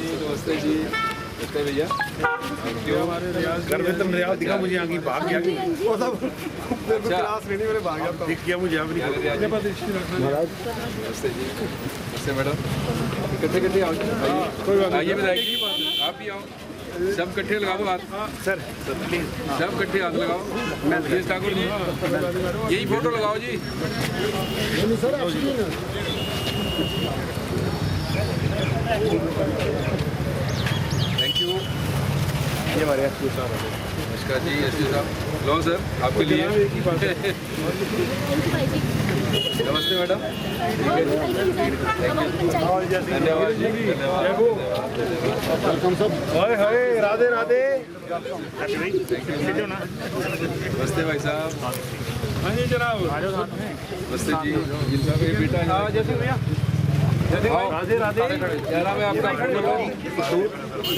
नमस्ते जी, नमस्ते भैया। क्यों कर दे तुम रियाज दिखा मुझे आगे भाग गया कि वो सब मेरे को अच्छा। क्लास लेनी मैंने भाग गया दिख गया मुझे अब नहीं नमस्ते जी, नमस्ते मैडम। इकट्ठे इकट्ठे आओ, आइए विधायक जी, आप भी आओ। सब इकट्ठे लगाओ हाथ, सर प्लीज सब इकट्ठे हाथ लगाओ। ये ठाकुर जी, यही फोटो लगाओ जी। Thank you. ये हमारे एसपी साहब नमस्कार जी, एसपी साहब। लो सर, आपके लिए। नमस्ते मैडम। धन्यवाद जी, धन्यवाद। वेलकम सब हाय हाय राधे राधे नमस्ते भाई साहब। हाँ जी जनाब नमस्ते जी, इनका भी बेटा है। जैसे भैया राधे राधे। क्या नाम है आपका?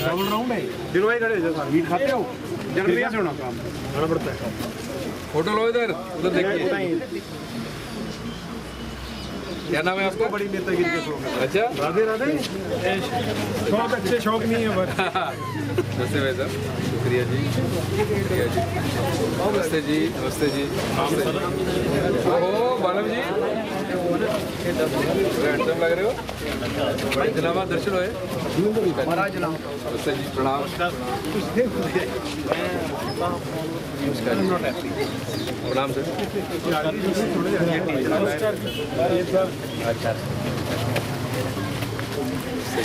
डबल राउंड है दिल भाई खड़े जैसा मीट खाते हो जन भैया से होना काम करना पड़ता है फोटो लो इधर, उधर देखिए। क्या नाम है आपका? बड़ी नेतागिरी के शौक है अच्छा, राधे राधे शौक अच्छे शौक नहीं है बस नमस्ते भाई साहब, शुक्रिया जी, शुक्रिया जी। नमस्ते जी, नमस्ते जी, नमस्ते जी। ओहो बालम जी, हैंडसम लग रहे हो। बड़े दिनों बाद दर्शन हुए। महाराज नाम नमस्ते जी, प्रणाम। नमस्कार जी, प्रणाम सर।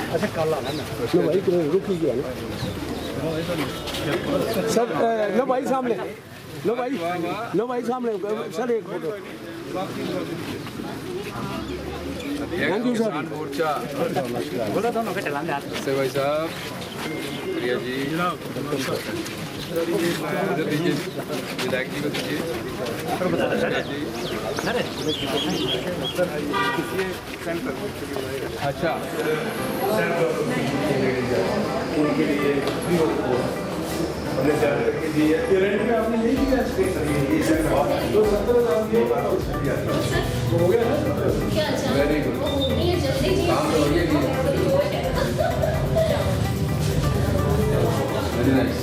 अच्छा कल आना ना भाई रुक ही गया ना सर लो भाई सामने लो भाई सामने सर एक फोटो थैंक यू सर। मोर्चा नमस्ते भाई साहब, शुक्रिया जी। इधर दीजिए, विधायक जी को दीजिए। अच्छा, वेरी गुड, काम तो बढ़िया किया। Very nice.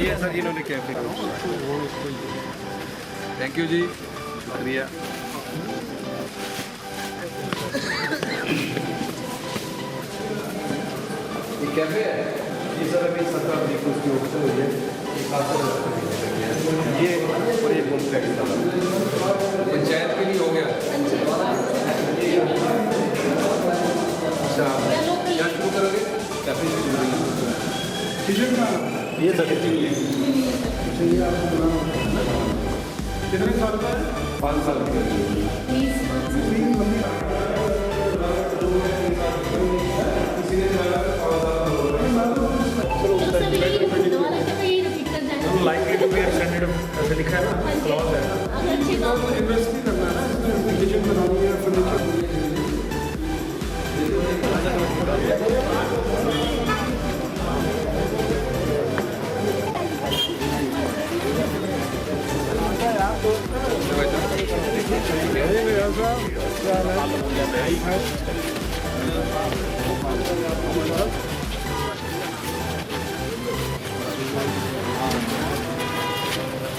ये सर जिन्होंने क्या थैंक यू जी, शुक्रिया। ये कैफे है? ये सर अभी सरकार की कुछ जो हुई है ये और ये कॉम्प्लेक्स पंचायत के लिए हो गया। अच्छा, क्या शुरू करोगे? कैफे शुरू करोगे? ये सर कितने साल का है 5 साल के लिए। लाइक टू बी एक्सटेंडेड ऐसे लिखा है ना क्लॉज है इन्वेस्ट भी करना है ना किचन बनानी है फर्नीचर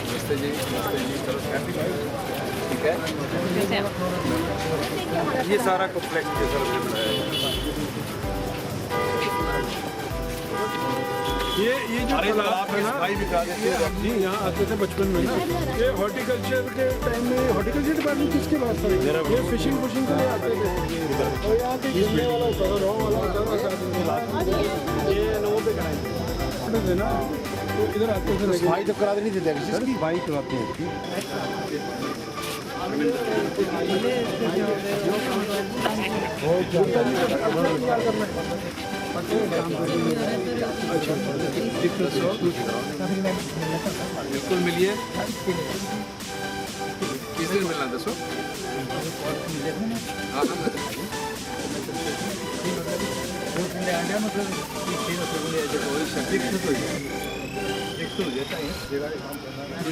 नमस्ते जी, नमस्ते जी, चलो ठीक है। ये सारा कॉम्प्लेक्स के सर ने बनाया ये जो तालाब है ना जी यहाँ आते थे बचपन में ना ये हॉर्टिकल्चर के टाइम में हॉर्टिकल्चर डिपार्टमेंट किसके पास था ये फिशिंग के लिए आते थे और यहाँ पे घूमने वाला होता था गाँव वाला होता था ये नमो पे कराए ना तो इधर आते थे भाई तो करा नहीं देते सर भाई कराते हैं बिल्कुल मिलिए। किस दिन मिलना दसो? हाँ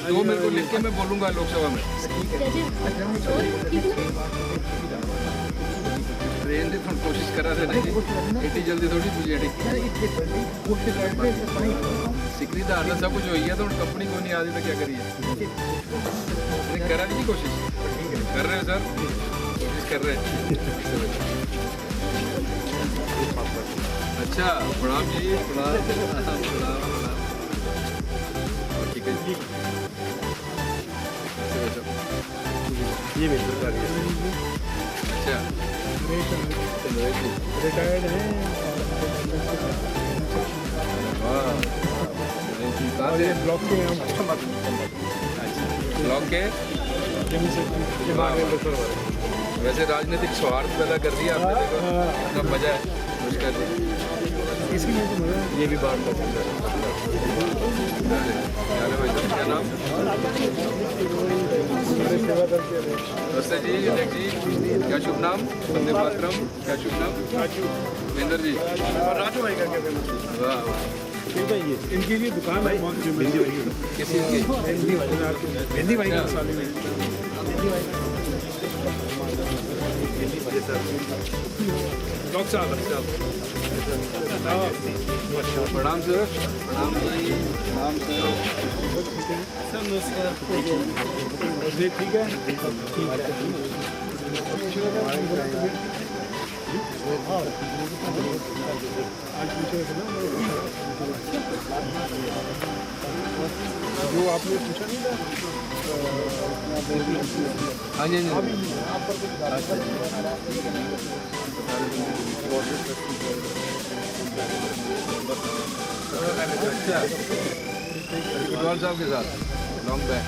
दो मेरे को लिख के मैं बोलूँगा लोकसभा में। ट्रेन से थोड़ी कोशिश करा थे नहीं इतनी जल्दी थोड़ी तुझे सिकरी तो हालत सब कुछ हो गया तो कंपनी को नहीं आती तो क्या करिए करा नहीं कोशिश कर रहे हो सर कोशिश कर रहे हैं। अच्छा प्रणाम जी प्रणाम ठीक है जी ये मेरी सरकार है। अच्छा रिटायर्ड है। कहाँ से ब्लॉक के हम ब्लॉक के वैसे राजनीतिक सौहार्द पैदा कर दिया आपने देखो इतना मजा है मुझका इसकी में तो मजा है। ये भी बात पसंद है। क्या नाम नमस्ते जी विवेक जी क्या शुभ नाम वंदे मातरम क्या शुभ नाम महेंद्र जी राजू भाई का क्या वाह ये इनके लिए दुकान है किसी की हिंदी भाई का साली में डॉक्टर साहब प्रणाम सर प्रणाम जी प्रणाम सर जी ठीक है जो आपने पूछा नहीं था हाँ जी हाँ जी अच्छा इकबाल साहब के साथ लॉन्ग बैक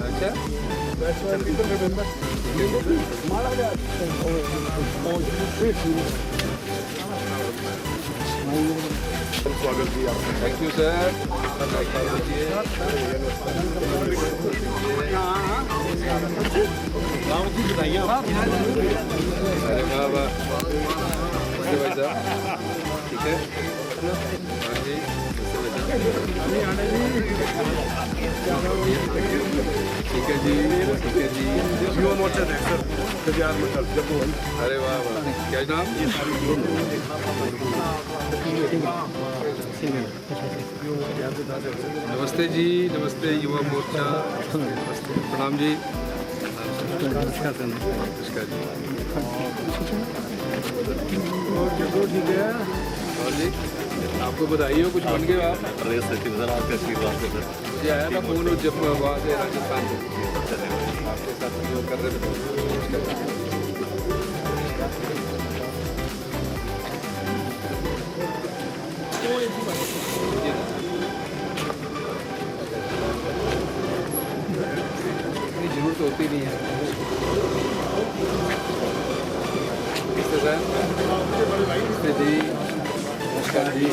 अच्छा स्वागत जी आपका। थैंक यू सर गाँव की बताइए अरे वाह वाह भाई साहब ठीक है हाँ जी ठीक है जी युवा मोर्चा है सर बाजार में कल जब अरे वाह वाह क्या नाम नमस्ते जी नमस्ते युवा मोर्चा प्रणाम जी नमस्कार जी और ठीक है और जी आपको बधाई हो कुछ बन गए आप प्रदेश सचिव सर आपका आशीर्वाद से सर मुझे आया था फोन जब वहाँ से राजस्थान से आपके साथ सहयोग कर रहे थे इतनी जरूरत होती नहीं है नमस्ते जी नमस्कार जी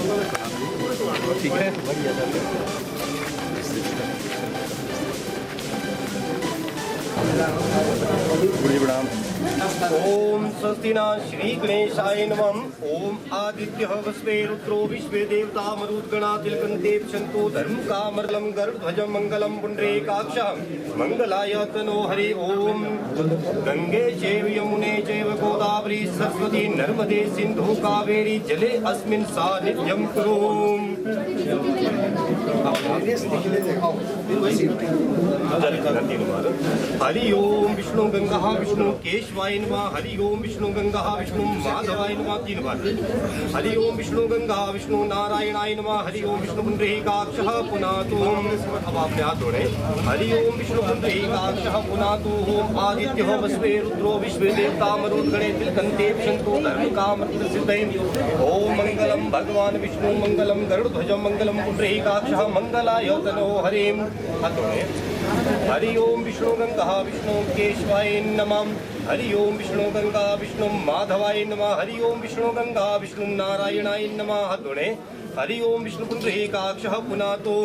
ठीक है बढ़िया ओम स्वस्ति न श्री गणेशाय नमः। ओम आदित्य वस्वे रुद्रो विश्वे देवता मरुद्गणा तिलकन्ते पश्यन्तु धर्म कामरलं गरुध्वजं मंगलम पुण्डरीकाक्षः मंगलाय तनो हरि। ओम गंगे चैव यमुने चैव गोदावरी सरस्वती नर्मदे सिंधु कावेरी जले अस्मिन् सान्निध्यं कुरु। हरि ओम विष्णु गंगा विष्णु केशवाय नमः। हरि ओम विष्णु गंगा विष्णु माधवाय नमः 3 बार। हरि ओम विष्णु गंगा विष्णु नारायणाय नमः। हरि ओम विष्णु पुण्डरीकाक्षः पुनातु। अब आपने हाथ जोड़े। हरि ओम विष्णु पुण्डरीकाक्षः पुनातु। ओम आदित्य वस्वे रुद्रो विश्वे देवता मरुद्गणे तिलकन्ते पश्यन्तु धर्म काम सिद्धये। ओम मंगलम भगवान विष्णु मंगलम गरुड़ध्वजं मंगलम पुण्डरीकाक्षः मंगलाय तनो हरि। हाथ जोड़े। हरि ओम विष्णु गंगा विष्णु केशवाय नमः। हरि ओम विष्णु गंगा विष्णु माधवाय नमः। हरि ओम विष्णु गंगा विष्णु नारायणाय नमः। हाथ जोड़े। हरि ओम विष्णु पुण्डरीकाक्षः पुनातु।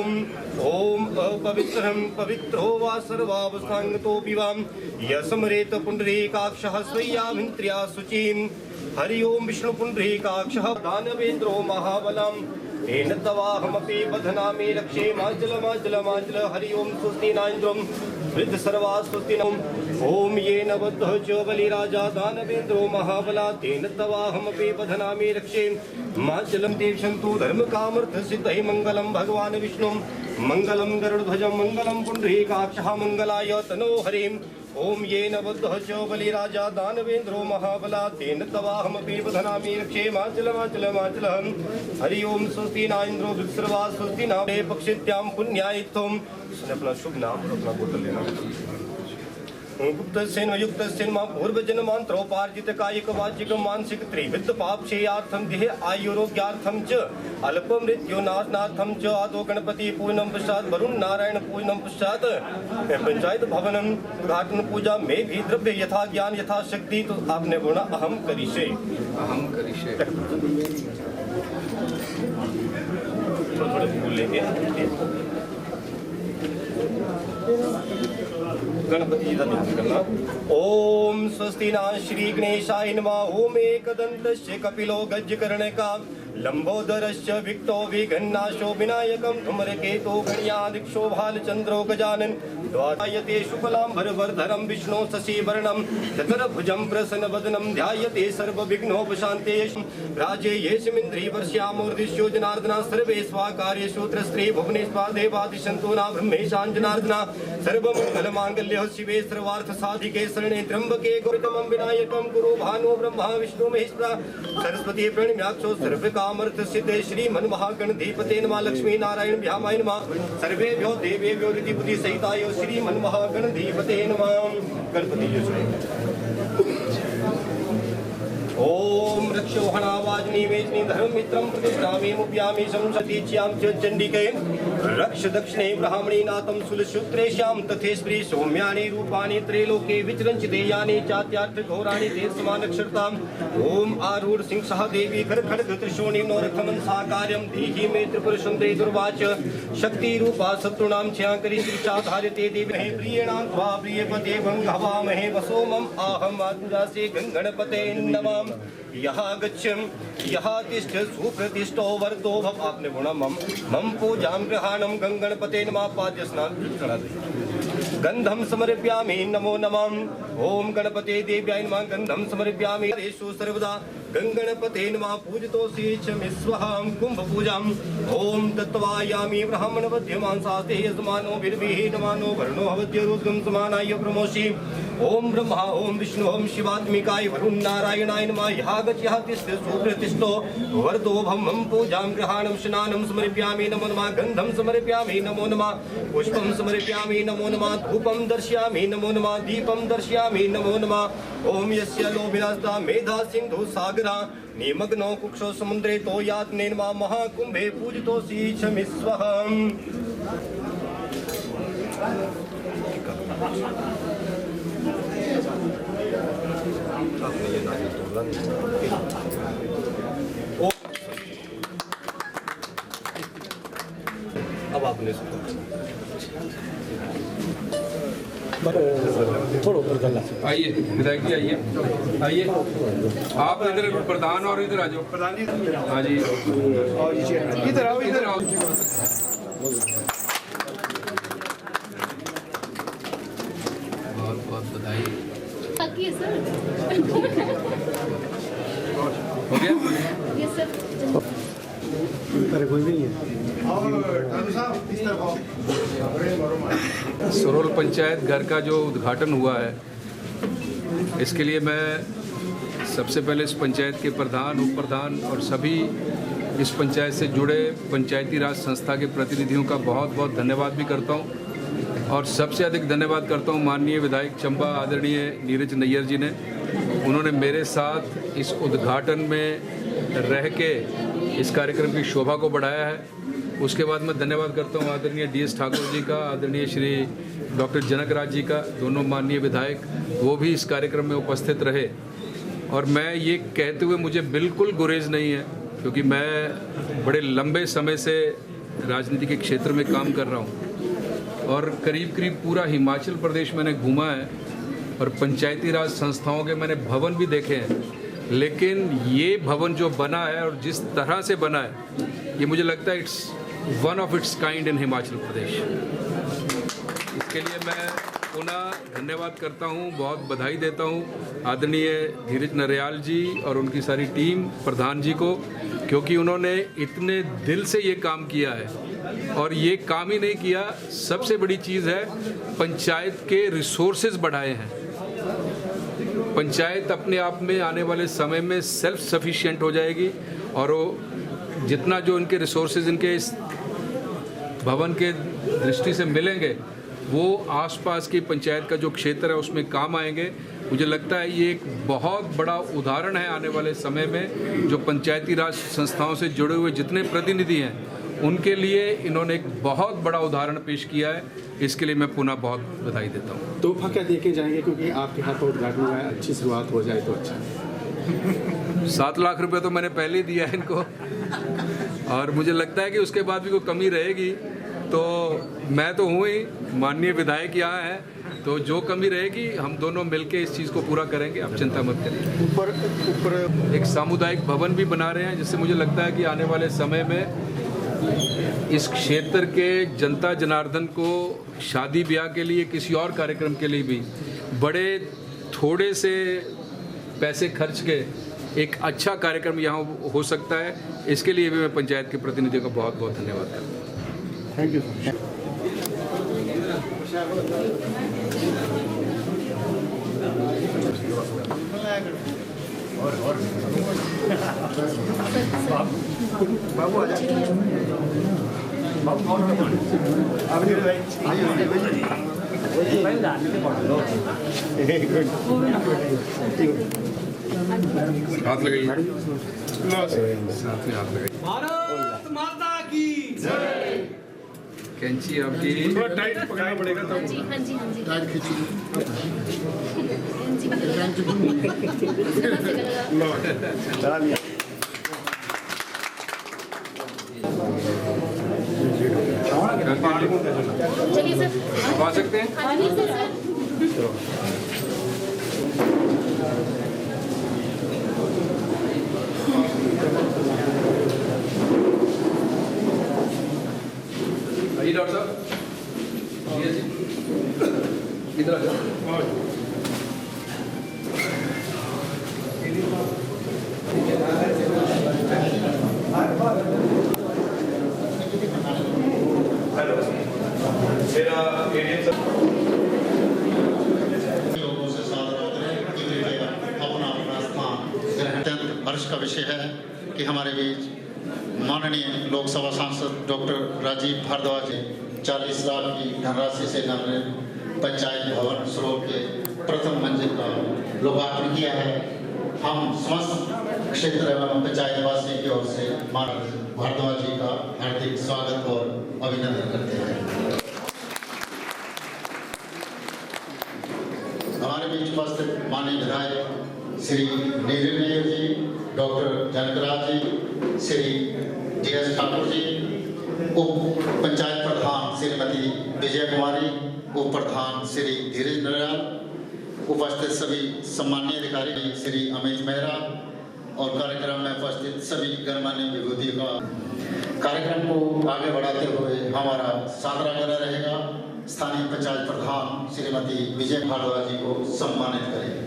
ओम अपवित्रं पवित्रो वा सर्वावस्थांगतोऽपि वा यस्मरेत पुण्डरीकाक्षः स्वय्यामिन्द्रिया शुचिं हरि ओम विष्णु पुंडरीकाक्षः दानवेन्द्रो महाबलम् तेन तवाहमपि बध्नामि रक्षे माचल हरि ओम स्वस्ति न इन्द्रं वृद्ध सर्वा स्वस्ति नम ओम येन बद्धः च बलिराजा दानवेन्द्रो महाबला तेन तवाहमपि बध्नामि रक्षे माचलं देवशन्तु धर्मकामर्थ सिद्धये मंगलं भगवान् विष्णु मंगलं गरुडध्वजं मंगलं पुंडरीकाक्षः मंगलाय तनो हरिम् ओम येन बद्धः च बलिराजा दानवेन्द्रो महाबला तेन तवाहमपि बध्नामि रक्षे माचल हरि ओम स्वस्ति न इन्द्रो वृत्सर्वा स्वस्ति न पक्षित्यां पुण्यायित्वम् अपना शुभ नाम अपना गोत्र लेना गुप्तस्येन युक्तस्येन मा पूर्वजन्मान्तरोपार्जित कायिक वाचिक मानसिक त्रिविध पापक्षयार्थं देहे आयुरोग्यार्थं च अल्पमृत्युनाशनार्थं च आदो गणपति पूजनं पश्चात् वरुण नारायण पूजनं पश्चात् पंचायत भवनं उद्घाटन पूजा में भी द्रव्य यथा ज्ञान यथा शक्ति तो आपने बोला अहम करिष्ये थोड़े भूल लेंगे गणपति जी का ध्यान करना ओम स्वस्ति न श्री गणेशाय नमः ओम एकदन्तस्य कपिलो गजकर्णका लंबोदरस्य विक्तो विघन्नाशो विनायकं धूम्रकेतो गण्यादिक्षो भालचन्द्रो गजानन द्वारायते शुक्लाम्बरधरं विष्णु शशिवर्णं चतुर्भुजं प्रसन्नवदनं ध्यायते सर्वविघ्नोपशान्ते राजेयेषमिन्द्रियवर्ष्यामूर्तिष्यो जनार्दना सर्वे स्वाकार्येषु त्रस्त्री भुवनेश्वा देवादिशन्तु न ब्रह्मेशाञ्जनार्दना सर्वमङ्गलमाङ्गल्ये शिवे सर्वार्थसाधिके शरणे त्र्यम्बके गौतमं विनायकं कुरु भानो ब्रह्मा विष्णु महेश्वरा सरस्वती प्रणम्याक्षो सर्वकामर्थ सिद्धे श्रीमन्महागणधिपते नमः लक्ष्मी नारायण भ्यामाय नमः सर्वेभ्यो देवेभ्यो ऋद्धि बुद्धि सहिताय श्रीमन्महागणधिपते नमः गणपति जी ओम रक्षोहणावाजनी वेजनी धर्ममित्रं प्रतिष्ठामि मुप्यामि संसतीच्यां च चण्डिके रक्ष दक्षिणे ब्राह्मणी नाथं सुलसूत्रेश्यां तथेश्वरी सौम्यानि रूपाणि त्रैलोके विचरन्ति देयानि चात्यार्थ घोराणि ते समानक्षरताम् ओम आरूढ़ सिंहसह देवी खड्ग त्रिशूणि नोरथमं साकार्यं देहि मे त्रिपुरुषं ते दुर्वाच शक्ति रूपा शत्रूणां छयाकरी श्रीचाधार्यते देवी प्रियणां त्वा प्रियपते भंगवामहे वसो मम आहम आत्मदासे गणपते नमः यहाँ गच्छं यहाँ तिष्ठ सुप्रतिष्ठो वर्तो भव आपने बोला मम पूजां गृहाणं गंगणपते नमः पाद्य स्नान करा दे गंधम समर्पयामि नमो नमः ओम गणपते देव्याय नमः गंधम समर्पयामि हरेषु सर्वदा गंगणपते नमः पूजितोऽसि च स्वहं कुंभ पूजां ओम तत्वायामि ब्राह्मण वध्यमांसास्ते यजमानो विर्विहीनमानो वर्णो हवद्य रुद्रं समानाय प्रमोषि ओम ब्रह्मा ओम विष्णु ओम शिवात्मिकाय वरुण नारायणाय नमः यहाँ गच्छः तिष्ठ सुप्रतिष्ठो वर्तो भवं पूजां गृहाणं स्नानं समर्पयामि नमो नमः गंधं समर्पयामि नमो नमः पुष्पं समर्पयामि नमो नमः धूपं दर्शयामि नमो नमः दीपं दर्शयामि नमो नमः ओम यस्य लोभिनास्ता मेधा सिंधु सागरा निमग्नो कुक्षो समुद्रे तो यात्ने नमः महाकुंभे पूजितोऽसि क्षमिस्वहम् अब आपने आइए विधायक जी आइए आइए आप इधर प्रधान और इधर आ जाओ प्रधान जी हाँ जी इधर आओ इधर आओ बहुत बहुत बधाई हो गया कोई नहीं है सरोल पंचायत घर का जो उद्घाटन हुआ है इसके लिए मैं सबसे पहले इस पंचायत के प्रधान उप प्रधान और सभी इस पंचायत से जुड़े पंचायती राज संस्था के प्रतिनिधियों का बहुत बहुत धन्यवाद भी करता हूं और सबसे अधिक धन्यवाद करता हूं माननीय विधायक चंबा आदरणीय नीरज नैयर जी ने। उन्होंने मेरे साथ इस उद्घाटन में रह के इस कार्यक्रम की शोभा को बढ़ाया है। उसके बाद मैं धन्यवाद करता हूं आदरणीय DS ठाकुर जी का, आदरणीय श्री डॉक्टर जनकराज जी का, दोनों माननीय विधायक, वो भी इस कार्यक्रम में उपस्थित रहे। और मैं ये कहते हुए मुझे बिल्कुल गुरेज नहीं है क्योंकि मैं बड़े लंबे समय से राजनीति के क्षेत्र में काम कर रहा हूँ और करीब करीब पूरा हिमाचल प्रदेश मैंने घूमा है और पंचायती राज संस्थाओं के मैंने भवन भी देखे हैं लेकिन ये भवन जो बना है और जिस तरह से बना है, ये मुझे लगता है it's one of its kind in Himachal Pradesh. इसके लिए मैं पुनः धन्यवाद करता हूँ, बहुत बधाई देता हूँ आदरणीय धीरज नरयाल जी और उनकी सारी टीम, प्रधान जी को, क्योंकि उन्होंने इतने दिल से ये काम किया है। और ये काम ही नहीं किया, सबसे बड़ी चीज़ है पंचायत के रिसोर्सेज बढ़ाए हैं। पंचायत अपने आप में आने वाले समय में सेल्फ सफिशिएंट हो जाएगी और वो जितना जो इनके रिसोर्सेज इनके इस भवन के दृष्टि से मिलेंगे वो आसपास की पंचायत का जो क्षेत्र है उसमें काम आएंगे। मुझे लगता है ये एक बहुत बड़ा उदाहरण है आने वाले समय में, जो पंचायती राज संस्थाओं से जुड़े हुए जितने प्रतिनिधि हैं उनके लिए इन्होंने एक बहुत बड़ा उदाहरण पेश किया है। इसके लिए मैं पुनः बहुत बधाई देता हूँ। तोहफा क्या देके जाएंगे, क्योंकि आपके हाथों उद्घाटन हुआ है, अच्छी शुरुआत हो जाए तो अच्छा। 7 लाख रुपए तो मैंने पहले ही दिया है इनको और मुझे लगता है कि उसके बाद भी कोई कमी रहेगी तो मैं तो हूँ ही, माननीय विधायक यहाँ हैं, तो जो कमी रहेगी हम दोनों मिलके इस चीज़ को पूरा करेंगे, आप चिंता मत करिए। ऊपर एक सामुदायिक भवन भी बना रहे हैं, जिससे मुझे लगता है कि आने वाले समय में इस क्षेत्र के जनता जनार्दन को शादी ब्याह के लिए, किसी और कार्यक्रम के लिए भी बड़े थोड़े से पैसे खर्च के एक अच्छा कार्यक्रम यहाँ हो सकता है। इसके लिए भी मैं पंचायत के प्रतिनिधियों का बहुत बहुत धन्यवाद करता हूँ। Thank you. बाबू आजा। हाथ लगाइए, साथ में हाथ लगाइए। भारत माता की जय। कैंची आपकी थोड़ा टाइट पकड़ना पड़ेगा तब। हाँ जी हाँ जी हाँ जी। टाइट खींचिए। चलिए सर, आप आ सकते हैं। हाँ जी सर। आइए डॉक्टर साहब, ये जी इधर आ जाओ। लोगों से सादर अपना अपना स्थान अत्यंत हर्ष का विषय है कि हमारे बीच माननीय लोकसभा सांसद डॉक्टर राजीव भारद्वाज जी 40 लाख की धनराशि से निर्मित पंचायत भवन स्रोत के प्रथम मंजिल का लोकार्पण किया है। हम समस्त क्षेत्र एवं पंचायत वासियों की ओर से माननीय भारद्वाज जी का हार्दिक स्वागत और अभिनंदन करते हैं। हमारे बीच उपस्थित माननीय विधायक श्री नीरज नायर जी, डॉक्टर जनकराज जी, श्री DS ठाकुर जी, उप पंचायत प्रधान श्रीमती विजय कुमारी, उप प्रधान श्री धीरज नरयाल, उपस्थित सभी सम्मानीय अधिकारी श्री अमित मेहरा और कार्यक्रम में उपस्थित सभी गणमान्य विभूतियों का। कार्यक्रम को आगे बढ़ाते हुए हमारा सादरा करा रहेगा स्थानीय पंचायत प्रधान श्रीमती विजय भारद्वाज जी को सम्मानित करेंगे।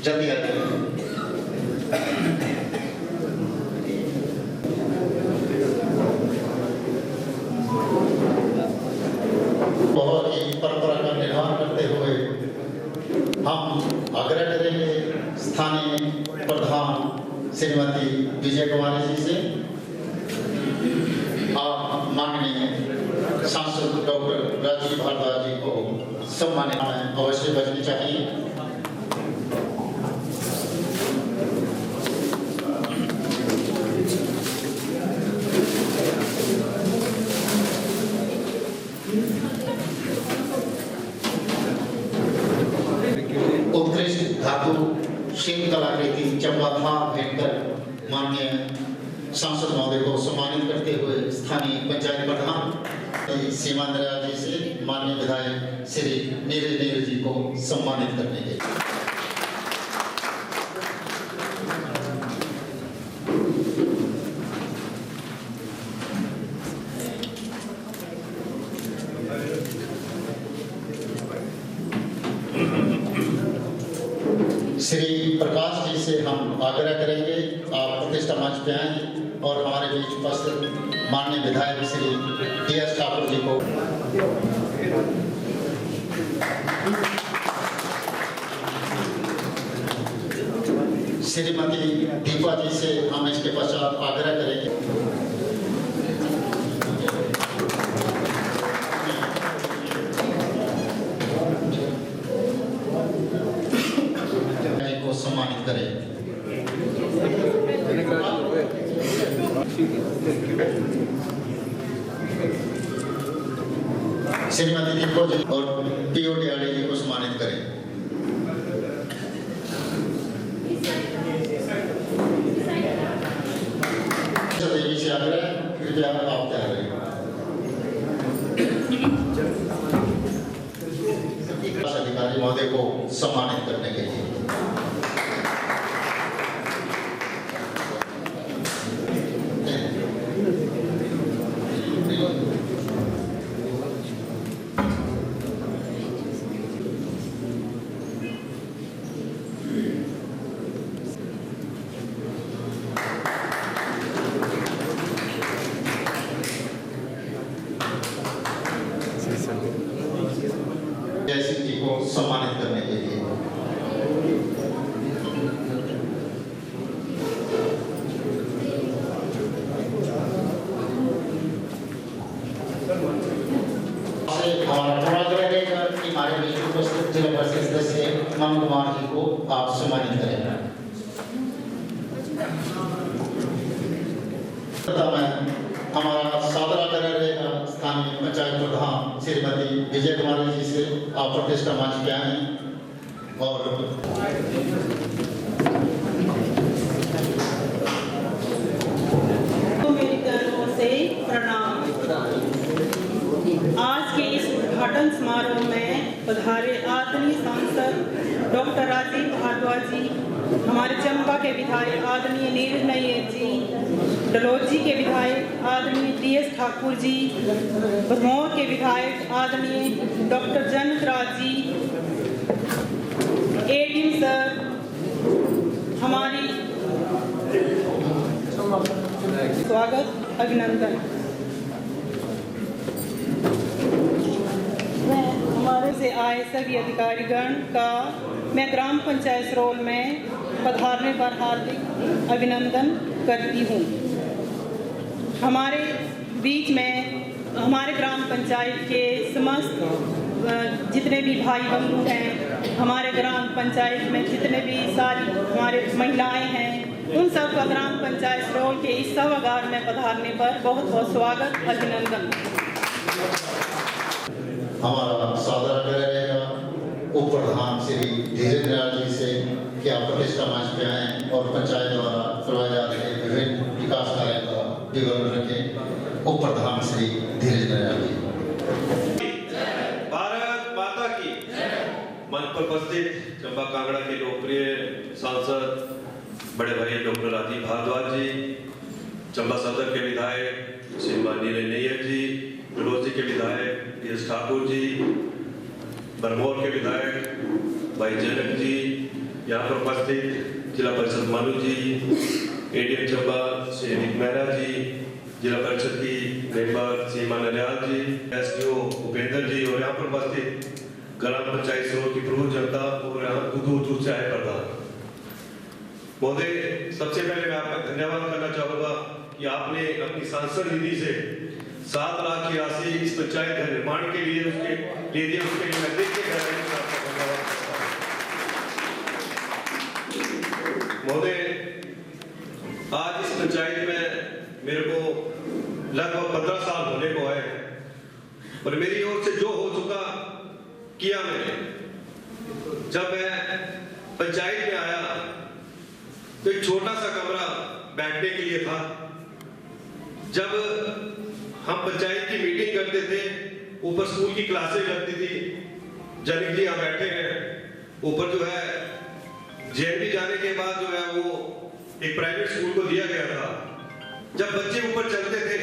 जल्दी आइए। बहुत ही परंपरा का निर्माण करते हुए हम आग्रह करेंगे स्थानीय प्रधान श्रीमती विजय कुमारी जी से, आप माननीय सांसद डॉक्टर राजीव भारद्वाज जी को सम्मानित अवश्य बचनी चाहिए। उत्कृष्ट धातु शिल्प कलाकृति चंपाथा भेंट कर माननीय सांसद महोदय को सम्मानित करते हुए स्थानीय पंचायत प्रधान सीमा नरियाल जी से माननीय विधायक श्री नीरज नेयर जी को सम्मानित करने के लिए। श्री प्रकाश जी से हम आग्रह करेंगे आप प्रतिष्ठा मंच पे आएं और हमारे बीच उपस्थित माननीय विधायक श्री DS ठाकुर जी को श्रीमती दीपा जी से हम इसके पश्चात आग्रह करेंगे को सम्मानित करें। श्रीमती दीपा जी और PO डियाड़ी जी को सम्मानित करें। देवी से आग्रह कृपया आप तैयार रहें। अधिकारी महोदय को सम्मानित करने के लिए जयसिंह जी को सम्मानित करने के लिए हमारा पूरा रहेगा कि हमारे बीच उपस्थित जिला परिषद सदस्य मन कुमार जी को आप सम्मानित करेंगे। हमारा सादरा आग्रह रहेगा स्थानीय पंचायत प्रधान श्रीमती विजय कुमारी जी से आप प्रतिष्ठा मंच पे आए और मेरी तरफ से प्रणाम। आज के इस उद्घाटन समारोह में पधारे आदरणीय सांसद डॉक्टर राजीव भारद्वाज जी, हमारे चंबा के विधायक आदरणीय नीरज नेयर जी, डलहौजी के विधायक आदरणीय DS ठाकुर जी, भरमौर के विधायक आदरणीय डॉक्टर जनकराज जी, ADM सर, हमारी स्वागत अभिनंदन। हमारे से आए सभी अधिकारीगण का मैं ग्राम पंचायत रोल में पधारने पर हार्दिक अभिनंदन करती हूँ। हमारे बीच में हमारे ग्राम पंचायत के समस्त जितने भी भाई बंधु हैं, हमारे ग्राम पंचायत में जितने भी सारी हमारे महिलाएं हैं, उन सब का ग्राम पंचायत रोल के इस सभागार में पधारने पर बहुत बहुत स्वागत अभिनंदन। हमारा सादर आग्रह रहेगा उप प्रधान श्री धीरेन्द्र लाल जी से कि आप प्रतिष्ठा मंच पे आए और पंचायत द्वारा करवाए जा रहे विभिन्न विकास कार्य का विवरण रखें। उप प्रधान श्री धीरेन्द्र लाल जी। भारत माता की। मंच पर उपस्थित चंबा कांगड़ा के लोकप्रिय सांसद बड़े भाई डॉक्टर राजीव भारद्वाज जी, चंबा सदर के विधायक श्रीमान नीरज नेयर जी, डलहौजी के विधायक DS ठाकुर जी, भरमौर के विधायक भाई जनक जी, यहाँ पर उपस्थित जिला परिषद मानू जी, ADM चंबा श्री अनिक मेहरा जी, जिला परिषद की मेंबर सीमा नरियाल जी, SDO उपेंद्र जी और यहाँ पर उपस्थित ग्राम पंचायत सरोवर की प्रमुख जनता और यहाँ दूर से आए प्रधान महोदय, सबसे पहले मैं आपका धन्यवाद करना चाहूँगा कि आपने अपनी सांसद निधि से 7 लाख की राशि इस पंचायत का निर्माण के लिए उसके ले दिया। उसके लिए मैं देख के आपका धन्यवाद करता हूँ महोदय। आज इस पंचायत में मेरे को लगभग 15 साल होने को है और मेरी ओर से जो हो चुका किया मैंने। जब मैं पंचायत में आया तो एक छोटा सा कमरा बैठने के लिए था। जब हम पंचायत की मीटिंग करते थे, ऊपर स्कूल की क्लासेज लगती थी। जनिक जी यहाँ बैठे हैं, ऊपर जो है जेएनबी जाने के बाद जो है वो एक प्राइवेट स्कूल को दिया गया था। जब बच्चे ऊपर चलते थे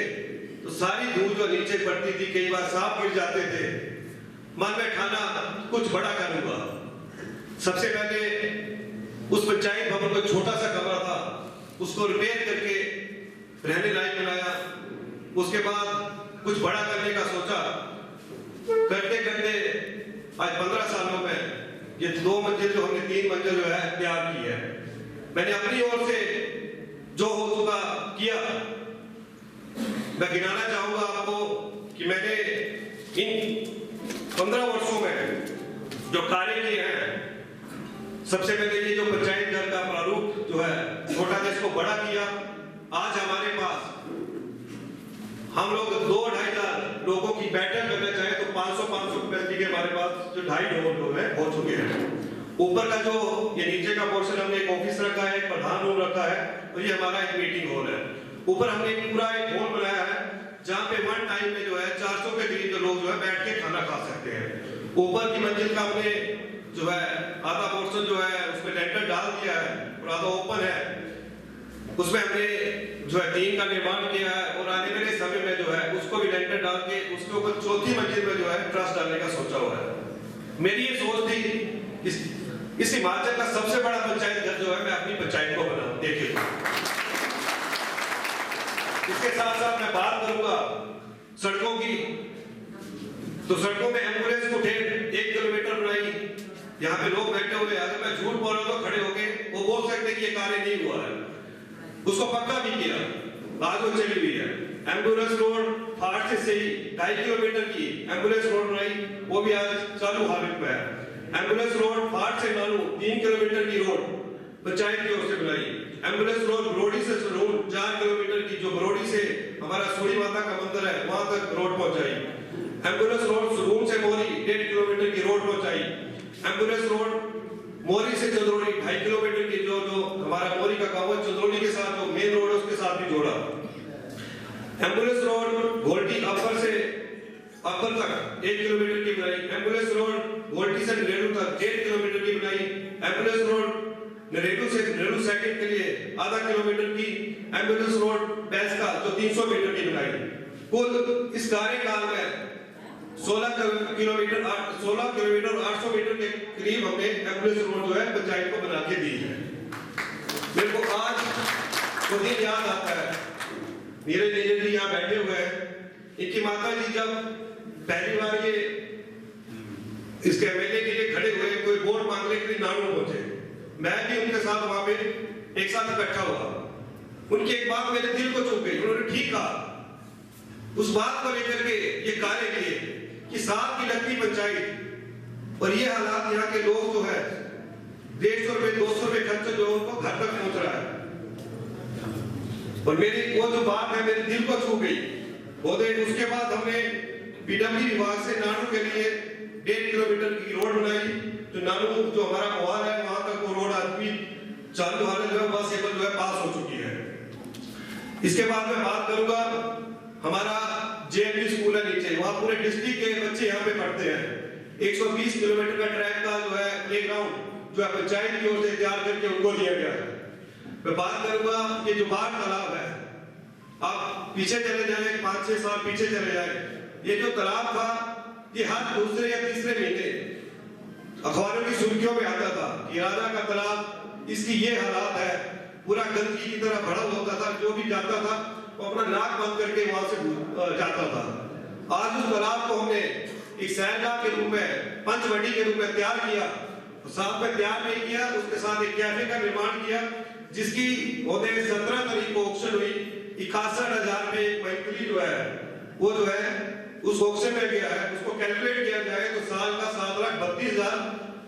तो सारी धूल जो नीचे पड़ती थी, कई बार सांप गिर जाते थे। मन में ठाना कुछ बड़ा करूंगा। सबसे पहले उस पंचायत भवन में छोटा सा कमरा था, उसको रिपेयर करके रहने लायक बनाया। उसके बाद कुछ बड़ा करने का सोचा। करते करते आज 15 सालों में ये 2 मंजिल जो हमने 3 मंजिल जो है तैयार की है। मैंने अपनी ओर से जो हो चुका किया। मैं गिनाना चाहूंगा आपको कि मैंने इन 15 वर्षों में जो कार्य किए हैं, सबसे पहले ये जो पंचायत घर का प्रारूप जो है छोटा था, इसको बड़ा किया। आज हमारे पास हम लोग 2-2.5 लोगों की बैठक करना चाहे तो 500 कैपेसिटी के हमारे पास जो 2.5 लोग हैं हो चुके हैं। ऊपर का जो ये नीचे का पोर्शन हमने एक ऑफिस रखा है, एक प्रधान रूम रखा है, और ये हमारा एक मीटिंग हॉल है। ऊपर हमने पूरा एक हॉल बनाया है जहाँ पे वन टाइम में जो है 400 के करीब जो लोग जो है बैठ के खाना खा सकते हैं। ऊपर की मंजिल का हमने जो है आधा पोर्शन जो है उसमें लेंटर डाल दिया है और आधा ओपन है। उसमें हमने जो है 3 का निर्माण किया है और आने वाले समय में जो है उसको भी लेंटर डाल के उसके ऊपर चौथी मंजिल में जो है ट्रस्ट डालने का सोचा हुआ है। मेरी ये सोच थी इस हिमाचल का सबसे बड़ा पंचायत घर जो है मैं अपनी पंचायत को बनाऊं। देखिए, इसके साथ साथ मैं बात करूंगा सड़कों की। तो सड़कों में एम्बुलेंस को 1.5 किलोमीटर बनाई। यहाँ पे लोग बैठे हुए, अगर मैं झूठ बोल रहा हूं तो खड़े होके वो बोल सकते कि ये कार्य नहीं हुआ है। उसको पक्का भी किया, आज वो चली हुई है। एम्बुलेंस रोड फाट से ही 2.5 किलोमीटर की एम्बुलेंस रोड बनाई, वो भी आज चालू हालत में है। एम्बुलेंस रोड फाट से नानू 3 किलोमीटर की रोड पंचायत की ओर से बनाई। एम्बुलेंस रोड बरोड़ी से सरून 4 किलोमीटर की, जो बरोड़ी से हमारा सूरी माता का मंदिर है वहां तक रोड पहुंचाई। एम्बुलेंस रोड सरून से मोरी 1.5 किलोमीटर की रोड पहुंचाई। एम्बुलेंस रोड मोरी से चंद्रोली 2.5 किलोमीटर की, जो हमारा मोरी का गांव है चंद्रोली के साथ जो मेन रोड है उसके साथ भी जोड़ा। एम्बुलेंस रोड घोल्टी अपर से अपर तक 1 किलोमीटर की बनाई। एम्बुलेंस रोड घोल्टी से नरेडू तक 1.5 किलोमीटर की बनाई। एम्बुलेंस रोड नरेडू से नरेडू सेकंड के लिए आधा किलोमीटर की। एम्बुलेंस रोड बैसका जो 300 मीटर की बनाई। कुल इस कार्यकाल में 16 किलोमीटर 800 मीटर के करीब हमने एम्बुलेंस रोड जो है पंचायत को बना के दी है। मेरे को आज वो दिन याद आता है, मेरे नीरज जी यहाँ बैठे हुए हैं। इनकी माता जी जब पहली बार ये इसके एमएलए के लिए खड़े हुए, कोई वोट मांगने के लिए नानू पहुंचे, मैं भी उनके साथ वहां पे एक साथ इकट्ठा हुआ। उनकी एक बात मेरे दिल को छू गई। उन्होंने ठीक कहा, उस बात को लेकर के ये कार्य किए कि 7 की लगती पंचायत और ये हालात यहाँ के लोग जो है 150 रुपए 200 रुपए खर्च जो उनको घर तक पहुंच रहा है। और मेरी वो जो बात है मेरे दिल को छू गई। उसके बाद हमने पीडब्ल्यू विभाग से नानू के लिए 1.5 किलोमीटर की रोड बनाई। जो नानू जो हमारा मोहर है वहां तक वो रोड आज भी चालू हालत में बस सेवा जो है पास हो चुकी है। इसके बाद मैं बात करूंगा हमारा जेएनबी स्कूल है नीचे, वहां पूरे डिस्ट्रिक्ट के बच्चे यहाँ पे पढ़ते हैं। 120 किलोमीटर का ट्रैक का जो है प्लेग्राउंड जो है पंचायत की ओर से तैयार करके उनको दिया गया है। मैं बात करूंगा ये जो बाढ़ तालाब है, आप पीछे चले जाए 5-6 साल पीछे चले जाए, ये जो तालाब था ये हर दूसरे या तीसरे महीने अखबारों की सुर्खियों में आता था कि राजा का तालाब इसकी ये हालात है, पूरा गंदगी की तरह भरा होता था। जो भी जाता था वो अपना नाक बंद करके वहां से जाता था। आज उस तालाब को हमने एक सैरगाह के रूप में, पंचवटी के रूप में तैयार किया। साथ में तैयार नहीं किया, उसके साथ एक कैफे का निर्माण किया जिसकी 17 तारीख को ऑक्शन हुई। 61,000 रुपए मंथली जो है वो जो है उस ऑक्शन में गया है। उसको कैलकुलेट किया जाए तो साल का 7,32,000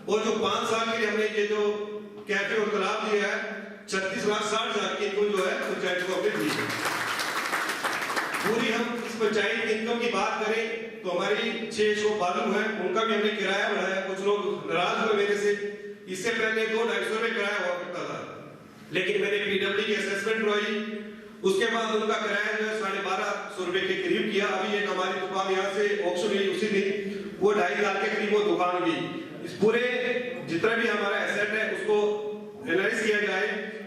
और जो 5 साल के लिए हमने ये जो कैफे और तालाब दिया है 36,60,000 की इनको जो है पंचायत को हमने दी है। पूरी हम इस पंचायत की इनकम की बात करें तो हमारी 600 बालू है, उनका भी हमने किराया बढ़ाया। कुछ लोग नाराज हुए मेरे से, इससे पहले 200-250 रुपए किराया हुआ करता था, लेकिन मैंने पीडब्ल्यू की असेसमेंट करवाई, उसके बाद उनका किराया जो है 1250 रुपए के करीब किया। लिया। अभी एक हमारी दुकान यहाँ से ऑक्शन हुई उसी दिन, वो 2.5 लाख के करीब वो दुकान गई। इस पूरे जितना भी हमारा एसेट है उसको एनालाइज किया जाए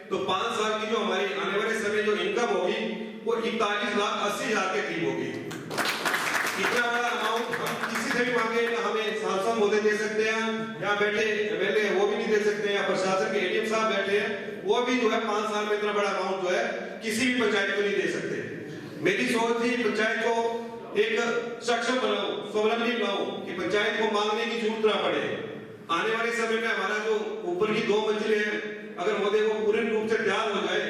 तो 5 साल की जो हमारी आने वाले समय जो इनकम होगी वो 41,80,000 के करीब होगी। इतना बड़ा अमाउंट हम किसी से भी मांगे ना, हमें सांसद महोदय दे सकते हैं, यहाँ बैठे एमएलए वो भी नहीं दे सकते हैं, प्रशासन के एडीएम साहब बैठे हैं वो भी जो है 5 साल में इतना बड़ा अमाउंट जो है किसी भी पंचायत को नहीं दे सकते। मेरी सोच थी पंचायत को एक सक्षम बनाऊं, स्वावलंबी बनाऊं कि पंचायत को मांगने की जरूरत ना पड़े। आने वाले समय में हमारा जो ऊपर की 2 मंजिलें हैं अगर महोदय वो पूर्ण रूप से तैयार हो जाए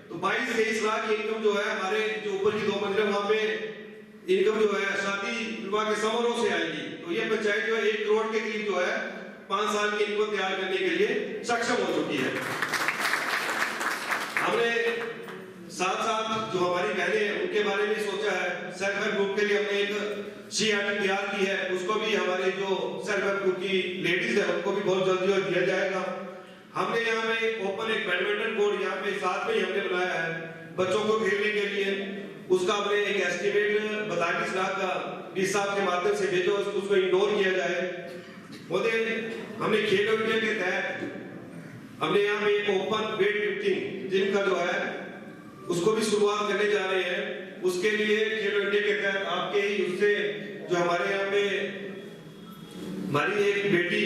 तो 22-23 लाख की इनकम जो है हमारे जो ऊपर की 2 मंजिलें वहां पे इनकम जो है शादी विवाह के समारोह से आएगी। तो ये पंचायत जो है 1 करोड़ के करीब जो है 5 साल की इनको तैयार करने के लिए सक्षम हो चुकी है। हमने साथ साथ जो हमारी बहनें हैं उनके बारे में सोचा है। सेल्फ हेल्प ग्रुप के लिए हमने एक CRT तैयार की है, उसको भी हमारे जो सेल्फ हेल्प ग्रुप की लेडीज है उनको भी बहुत जल्दी दिया जाएगा। हमने यहाँ पे ओपन एक बैडमिंटन कोर्ट यहाँ पे साथ में ही हमने बनाया है बच्चों को खेलने के लिए। उसका हमने एक एस्टिमेट 42 लाख का डीसी साहब के माध्यम से भेजो, उसको इंडोर किया जाए। मोदी हमने खेलो इंडिया के तहत हमने यहाँ पे एक ओपन वेट लिफ्टिंग जिम का जो है उसको भी शुरुआत करने जा रहे हैं। उसके लिए खेलो इंडिया के तहत आपके ही उससे जो हमारे यहाँ पे हमारी एक बेटी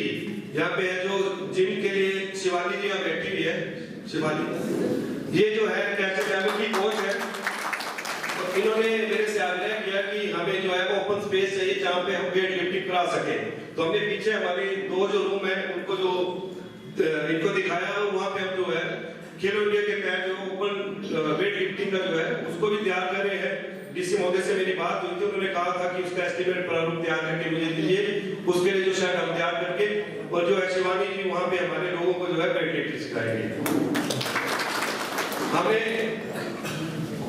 यहाँ पे है जो जिम के लिए शिवाली जी यहाँ बैठी हुई है। शिवाली ये जो है कैसे की कोच है। तो इन्होंने मेरे से आग्रह किया कि हमें जो है वो ओपन स्पेस चाहिए जहाँ पे हम वेट लिफ्टिंग करा सके। तो हमने पीछे हमारी 2 जो रूम है उनको जो इनको दिखाया वहाँ पे हम जो है खेलो इंडिया के तहत जो ओपन वेट लिफ्टिंग का जो है उसको भी तैयार कर रहे हैं। डीसी महोदय से मेरी बात हुई थी, उन्होंने कहा था कि उसका एस्टिमेट प्रारूप तैयार करके मुझे दीजिए, उसके लिए जो शायद हम तैयार करके और जो है शिवानी जी वहाँ पे हमारे लोगों को जो है वेट लिफ्टिंग सिखाएंगे। हमें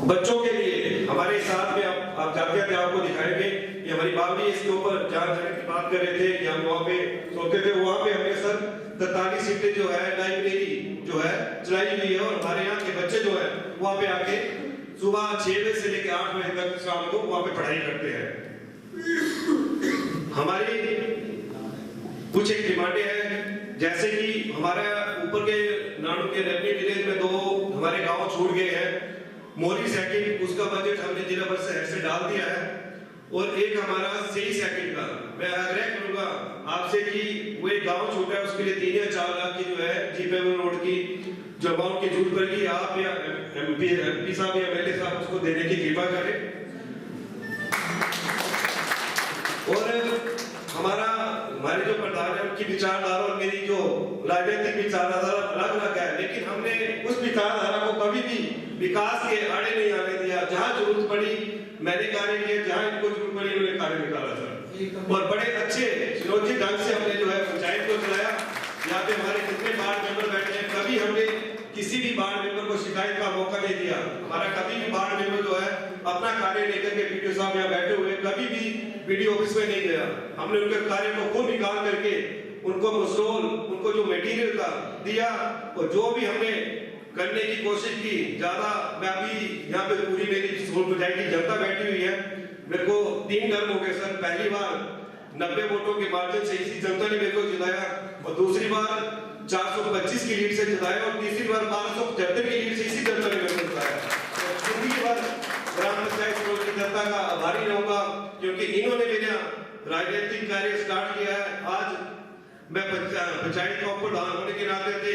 बच्चों के लिए हमारे साथ में आप जाते थे आपको दिखाएंगे कि हमारी बावली इसके ऊपर जान जाने की बात कर रहे थे कि हम वहाँ पे सोते थे। वहाँ पे हमने सर 43 सीटें जो है लाइब्रेरी जो है चलाई हुई है और हमारे यहाँ के बच्चे जो है वहाँ पे आके सुबह 6 बजे से लेकर 8 बजे तक शाम को वहाँ पे पढ़ाई करते हैं। हमारी कुछ एक डिमांडें हैं जैसे कि हमारा ऊपर के नाडू के रेवन्यू विलेज में 2 हमारे गाँव छूट गए हैं। मोरी सेकंड उसका बजट हमने जिला परिषद से डाल दिया है और एक हमारा 6 सेकंड का मैं आग्रह करूंगा आपसे कि वो एक गांव छोटा है उसके लिए 3 या 4 लाख की जो है जीपेबल रोड की जो अमाउंट की जरूरत पड़ेगी आप या एमपी साहब या एमएलए साहब उसको देने की कृपा करें। और हमारे जो प्रधान है उनकी विचारधारा और मेरी जो राजनीतिक विचारधारा अलग है, लेकिन हमने उस विचारधारा को कभी भी विकास के आड़े नहीं आने दिया। जहां जरूरत पड़ी मैंने कार्य किया, जहां इनको जरूरत पड़ी उन्होंने कार्य निकाला था और बड़े अच्छे सुनियोजित ढंग से हमने जो है पंचायत को चलाया। यहाँ पे हमारे जितने वार्ड मेंबर बैठे हैं कभी हमने किसी भी वार्ड मेंबर को शिकायत का मौका नहीं दिया। हमारा कभी भी वार्ड मेंबर जो है अपना कार्य लेकर के बीडीओ साहब यहाँ बैठे हुए कभी भी बीडीओ ऑफिस में नहीं गया। हमने उनके कार्य को खूब निकाल करके उनको मसरूल उनको जो मटेरियल का दिया और जो भी हमने करने की कोशिश की ज्यादा। मैं अभी यहाँ पे पूरी मेरी सोल पंचायत की जनता बैठी हुई है। मेरे को 3 टर्म हो गए सर। पहली बार 90 वोटों के मार्जिन से इसी जनता ने मेरे को जिताया और दूसरी बार 425 की लीड से जिताया और तीसरी बार 1275 की लीड से इसी जनता ने मेरे को जिताया। दूसरी बार ग्राम पंचायत की जनता का आभारी रहूंगा क्योंकि इन्होंने मेरा राजनीतिक कार्य स्टार्ट किया है। आज मैं पंचायत का प्रधान होने के नाते से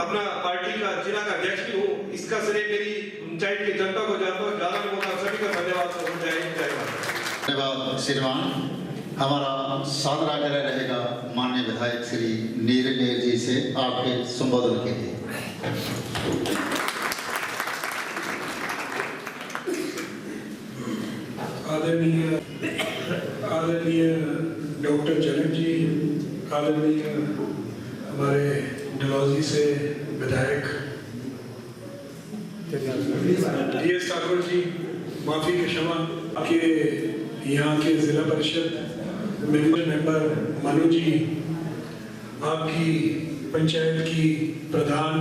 अपना पार्टी का जिला का अध्यक्ष भी हूँ। इसका श्रेय मेरी पंचायत की जनता को जाता है। ज्यादा लोगों का सभी का धन्यवाद। धन्यवाद श्रीमान। हमारा सादर आग्रह रहेगा माननीय विधायक श्री नीरज जी से आपके संबोधन के लिए। आदरणीय डॉक्टर जनक जी, आदरणीय हमारे डलहौजी से विधायक DS ठाकुर जी, माफी के क्षमा, आपके यहाँ के जिला परिषद मेंबर मनु जी, आपकी पंचायत की प्रधान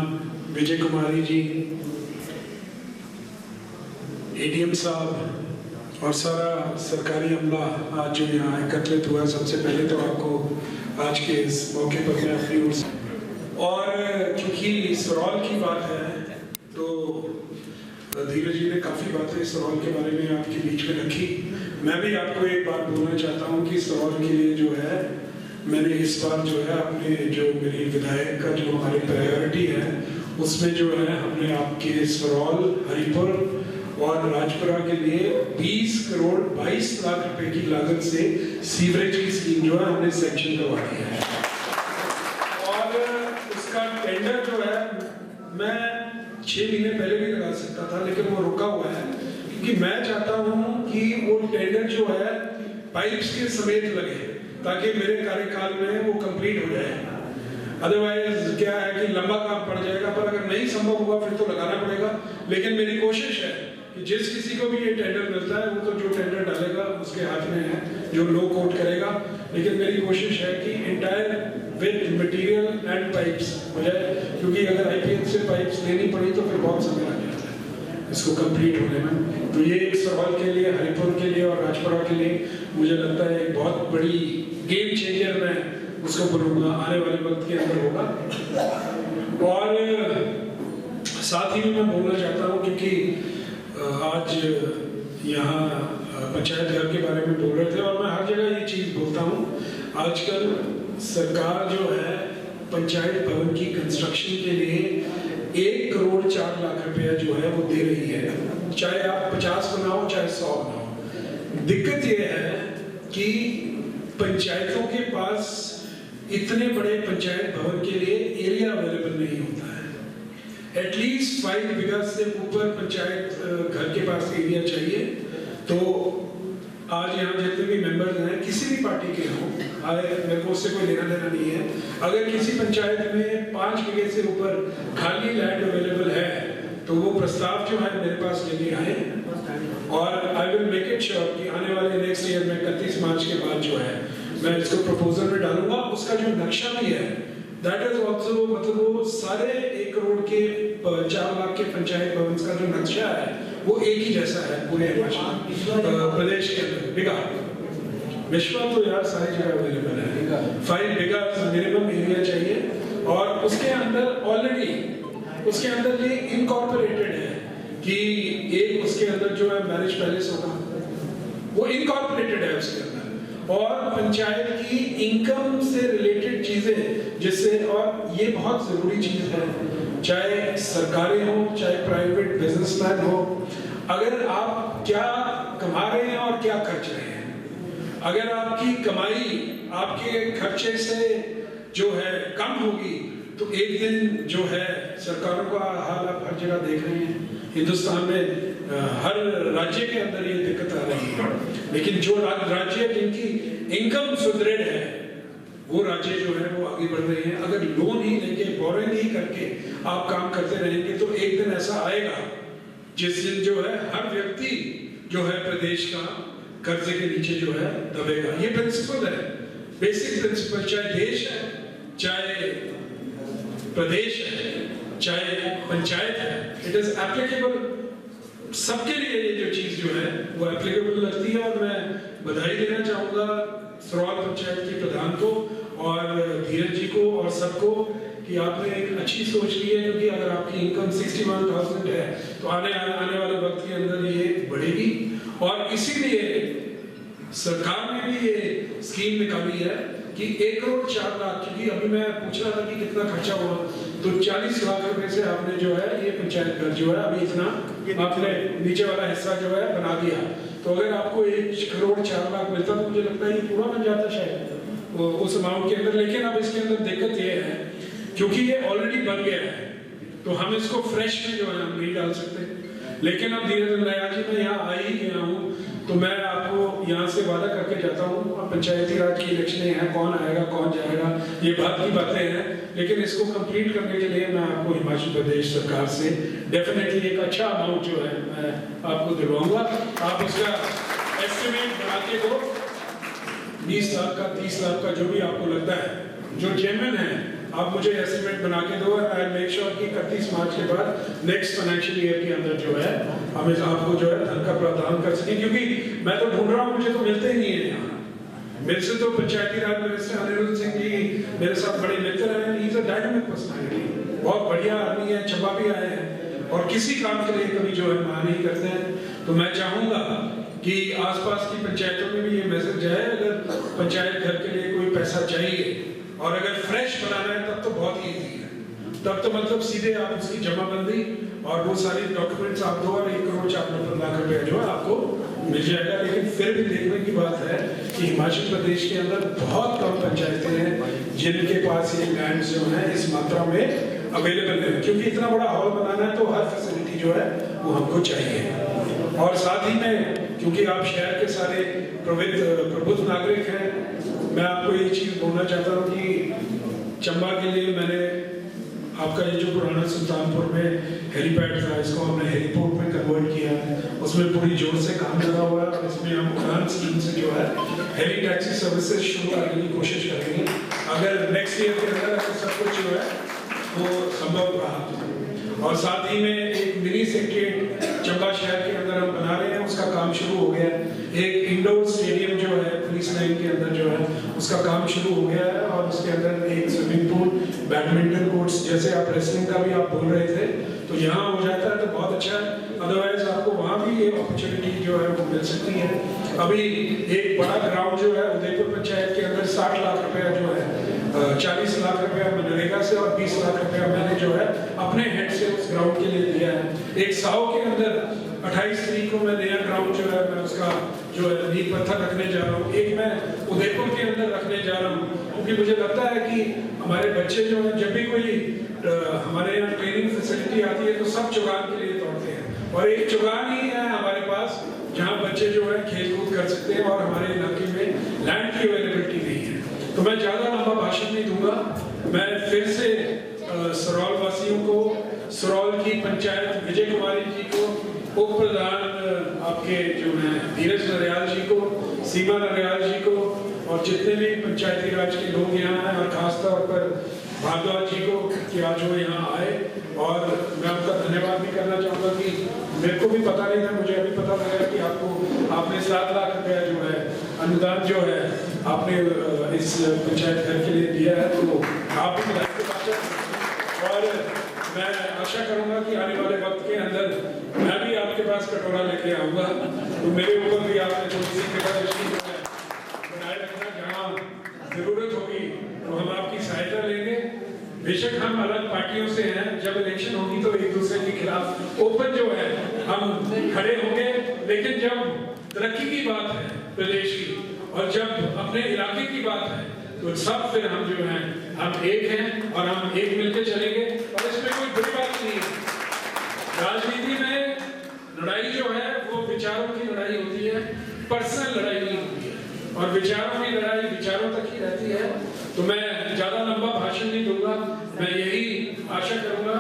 विजय कुमारी जी, ADM साहब, और सारा सरकारी अमला आज जो यहाँ एकत्रित हुआ, सबसे पहले तो आपको आज के इस मौके पर मैं अपनी ओर से, और क्योंकि सवाल की बात है तो धीरज जी ने काफ़ी बातें सवाल के बारे में आपके बीच में रखी। मैं भी आपको एक बात बोलना चाहता हूँ कि सवाल के लिए जो है मैंने इस बार जो है अपने जो मेरी विधायक का जो हमारी प्रायोरिटी है उसमें जो है हमने आपके सवाल, हरिपुर और राजपुरा के लिए 20 करोड़ 22 लाख रुपए की लागत से सीवरेज की स्कीम जो है हमने सैंक्शन करवा दी है। और उसका टेंडर जो है मैं 6 महीने पहले भी लगा सकता था, लेकिन वो रुका हुआ है क्योंकि मैं चाहता हूँ कि वो टेंडर जो है पाइप्स के समेत लगे ताकि मेरे कार्यकाल में वो कंप्लीट हो जाए। अदरवाइज क्या है कि लंबा काम पड़ जाएगा, पर अगर नहीं संभव होगा फिर तो लगाना पड़ेगा। लेकिन मेरी कोशिश है कि जिस किसी को भी ये टेंडर मिलता है वो तो जो टेंडर डालेगा उसके हाथ में है, जो लो कोट करेगा। लेकिन मेरी कोशिश है कि entire with material and pipes हो जाए, क्योंकि अगर IPL से पाइप्स लेनी पड़ी तो फिर बहुत समय लग जाता है इसको कंप्लीट होने में। तो ये एक सवाल के लिए, हरिपुर के लिए और राजपुरा के लिए मुझे लगता है एक बहुत बड़ी गेम चेंजर मैं उसको बोलूँगा, आने वाले वक्त के अंदर होगा। और साथ ही मैं बोलना चाहता हूँ क्योंकि आज यहाँ पंचायत घर के बारे में बोल रहे थे और मैं हर जगह ये चीज़ बोलता हूँ, आजकल सरकार जो है पंचायत भवन की कंस्ट्रक्शन के लिए 1 करोड़ 4 लाख रुपया जो है वो दे रही है, चाहे आप 50 बनाओ चाहे 100 बनाओ। दिक्कत ये है कि पंचायतों के पास इतने बड़े पंचायत भवन के लिए एरिया अवेलेबल नहीं होता है। एटलीस्ट 5 बीघा से ऊपर पंचायत घर के पास एरिया चाहिए। तो आज यहाँ जितने भी मेंबर्स हैं किसी भी पार्टी के हों, मेरे को उससे कोई लेना देना नहीं है, अगर किसी पंचायत में 5 बीघे से ऊपर खाली लैंड अवेलेबल है तो वो प्रस्ताव जो है मेरे पास लेके आए और I will make it sure कि आने वाले नेक्स्ट ईयर में 31 मार्च के बाद जो है मैं इसको प्रपोजल में डालूंगा। उसका जो नक्शा भी है दैट इज ऑल्सो, मतलब वो सारे 1 करोड़ के 4 लाख के पंचायत भवन का जो नक्शा है वो एक ही जैसा है पूरे प्रदेश के अंदर। बीघा विश्वा तो यार सारी जगह अवेलेबल है, 5 बीघा मिनिमम एरिया चाहिए। और उसके अंदर ऑलरेडी उसके अंदर ये इनकॉर्पोरेटेड है कि एक उसके अंदर जो है मैरिज पैलेस होगा, वो इनकॉर्पोरेटेड है उसके अंदर, और पंचायत की इनकम से रिलेटेड चीजें जिससे, और ये बहुत जरूरी चीज है, चाहे सरकारी हो चाहे प्राइवेट बिजनेसमैन हो, अगर आप क्या कमा रहे हैं और क्या खर्च रहे हैं, अगर आपकी कमाई आपके खर्चे से जो है कम होगी तो एक दिन जो है सरकारों का हाल आप हर जगह देख रहे हैं, हिंदुस्तान में हर राज्य के अंदर ये दिक्कत आ रही है। लेकिन जो राज्य जिनकी इनकम सुदृढ़ है वो राज्य जो है वो आगे बढ़ रहे हैं। अगर लोन ही लेके बोरिंग ही करके आप काम करते रहेंगे तो एक दिन ऐसा आएगा जिस दिन जो है हर व्यक्ति जो है प्रदेश का कर्जे के नीचे जो है दबेगा। ये प्रिंसिपल है, बेसिक प्रिंसिपल, चाहे देश है चाहे प्रदेश है चाहे पंचायत है, इट इज एप्लीकेबल सबके लिए। ये जो चीज जो है वो एप्लीकेबल लगती है और मैं बधाई देना चाहूंगा सरोल पंचायत के प्रधान को और धीरज जी को और सबको कि आपने एक अच्छी सोच ली है, क्योंकि अगर आपकी इनकम 61,000 है तो आने वाले वक्त के अंदर ये बढ़ेगी। और इसीलिए सरकार ने भी ये स्कीम निकाली है कि 1 करोड़ 4 लाख, क्योंकि अभी मैं पूछ रहा था कि कितना खर्चा हुआ, तो 40 लाख रुपए से आपने जो है ये पंचायत घर जो है अभी इतना आपने नीचे वाला हिस्सा जो है बना दिया। तो अगर आपको 1 करोड़ 4 लाख मिलता तो मुझे लगता है ये पूरा बन जाता शायद उस अमाउंट के अंदर। लेकिन अब इसके अंदर दिक्कत ये है क्योंकि ये ऑलरेडी बन गया है तो हम इसको फ्रेश में जो है हम नहीं डाल सकते। लेकिन अब धीरे धीरे नया जी मैं यहाँ आ ही गया हूँ तो मैं आपको यहाँ से वादा करके जाता हूँ, पंचायती राज की इलेक्शन हैं, कौन आएगा कौन जाएगा ये बात की बातें हैं, लेकिन इसको कंप्लीट करने के लिए मैं आपको हिमाचल प्रदेश सरकार से डेफिनेटली एक अच्छा अमाउंट जो है मैं आपको दिलवाऊंगा। आप उसका एस्टिमेट बना के दो, 20 लाख का 30 लाख का जो भी आपको लगता है, जो चेयरमैन है आप मुझे एस्टिमेट बना के दो। आई मेक श्योर कि 31 मार्च के बाद नेक्स्ट फाइनेंशियल ईयर के अंदर जो है हम आपको जो है धन का प्रावधान कर सकें, क्योंकि मैं तो ढूंढ रहा हूँ, मुझे तो मिलते ही नहीं है यहाँ। मेरे से तो पंचायती राज मिनिस्टर अनिरुद्ध सिंह जी मेरे साथ बड़े मित्र हैं, he is a dynamic personality, बहुत बढ़िया आदमी है, चंबा भी आए हैं और किसी काम के लिए कभी जो है मना नहीं करते हैं। तो मैं चाहूँगा कि आसपास की पंचायतों में भी ये मैसेज जाए, अगर पंचायत घर के लिए कोई पैसा चाहिए और अगर फ्रेश बनाना है तब तो बहुत ईजी है, तब तो मतलब सीधे आप उसकी जमाबंदी और वो सारी डॉक्यूमेंट्स आप दो और 1 करोड़ 4 लाख रुपया जो है आपको मिल जाएगा। लेकिन फिर भी देखने की बात है कि हिमाचल प्रदेश के अंदर बहुत कम पंचायतें हैं जिनके पास ये लैंड जो है इस मात्रा में अवेलेबल है, क्योंकि इतना बड़ा हॉल बनाना है तो हर फैसिलिटी जो है वो हमको चाहिए। और साथ ही में क्योंकि आप शहर के सारे प्रबुद्ध नागरिक हैं, मैं आपको ये चीज़ बोलना चाहता हूँ कि चंबा के लिए मैंने आपका ये जो पुराना सुल्तानपुर में हेलीपैड था, इसको हमने हेलीपोर्ट में कन्वर्ट किया है, उसमें पूरी जोर से काम लगा हुआ है और इसमें हम उड़ान स्कीम से जो है हेली टैक्सी सर्विसेज शुरू करने की कोशिश करेंगे। अगर नेक्स्ट ईयर के अंदर सब कुछ जो है वो संभव रहा। और साथ ही में एक मिनी सेक्रेटरीट चंबा शहर के अंदर हम बना रहे हैं, उसका काम शुरू हो गया है। एक इंडोर स्टेडियम जो है पुलिस लाइन के अंदर जो है उसका काम शुरू हो गया है और उसके अंदर एक स्विमिंग पूल, बैडमिंटन कोर्ट्स, जैसे आप रेसलिंग का भी आप बोल रहे थे तो यहाँ हो जाता है तो बहुत अच्छा है। अदरवाइज आपको वहाँ भी एक अपॉर्चुनिटी जो है वो मिल सकती है। अभी एक बड़ा ग्राउंड जो है उदयपुर पंचायत के अंदर 60 लाख रुपया जो है 40 लाख रुपया मनरेगा से और 20 लाख रुपया मैंने जो है अपने हेड से उस ग्राउंड के लिए दिया है। एक साव के अंदर 28 तारीख को मैं नया ग्राउंड जो है मैं उसका जो है नींव पत्थर रखने जा रहा हूँ। एक मैं उदयपुर के अंदर रखने जा रहा हूँ, क्योंकि मुझे लगता है कि हमारे बच्चे जो हैं जब भी कोई हमारे यहाँ ट्रेनिंग फैसिलिटी आती है तो सब चुगान के लिए दौड़ते हैं और एक चुगान ही है हमारे पास जहाँ बच्चे जो है खेल कूद कर सकते हैं और हमारे इलाके में लैंड की अवेलेबिलिटी नहीं है। तो मैं ज़्यादा लंबा भाषण नहीं दूंगा। मैं फिर से सरोल वासियों को, सरोल की पंचायत विजय कुमारी जी को, उप प्रधान आपके जो हैं धीरज नरियाल जी को, सीमा नरियाल जी को और जितने भी पंचायती राज के लोग यहाँ हैं और खास तौर पर भारद्वाज जी को कि आज वो यहाँ आए। और मैं आपका धन्यवाद भी करना चाहूँगा कि मेरे को भी पता नहीं था, मुझे अभी पता लगा कि आपने 7 लाख रुपया जो है अनुदान जो है आपने इस पंचायत घर के लिए दिया है, तो आप भी बधाई के पात्र हैं। और मैं आशा करूँगा कि आने वाले वक्त के अंदर मैं भी आपके पास कटोरा लेके आऊँगा, तो मेरे ऊपर भी आपने थोड़ी सी कैपेसिटी जो है बनाए रखना, जहाँ जरूरत होगी तो हम आपकी सहायता लेंगे। बेशक हम अलग पार्टियों से हैं, जब इलेक्शन होगी तो एक दूसरे के खिलाफ ओपन जो है हम खड़े होंगे, लेकिन जब तरक्की की बात है प्रदेश की और जब अपने इलाके की बात है तो सब फिर हम जो हैं हम एक हैं और हम एक मिलकर चलेंगे और इसमें कोई बुरी बात नहीं है। राजनीति में लड़ाई जो है वो विचारों की लड़ाई होती है, पर्सनल लड़ाई नहीं होती है, और विचारों की लड़ाई विचारों तक ही रहती है। तो मैं ज्यादा लंबा भाषण नहीं दूंगा, मैं यही आशा करूंगा।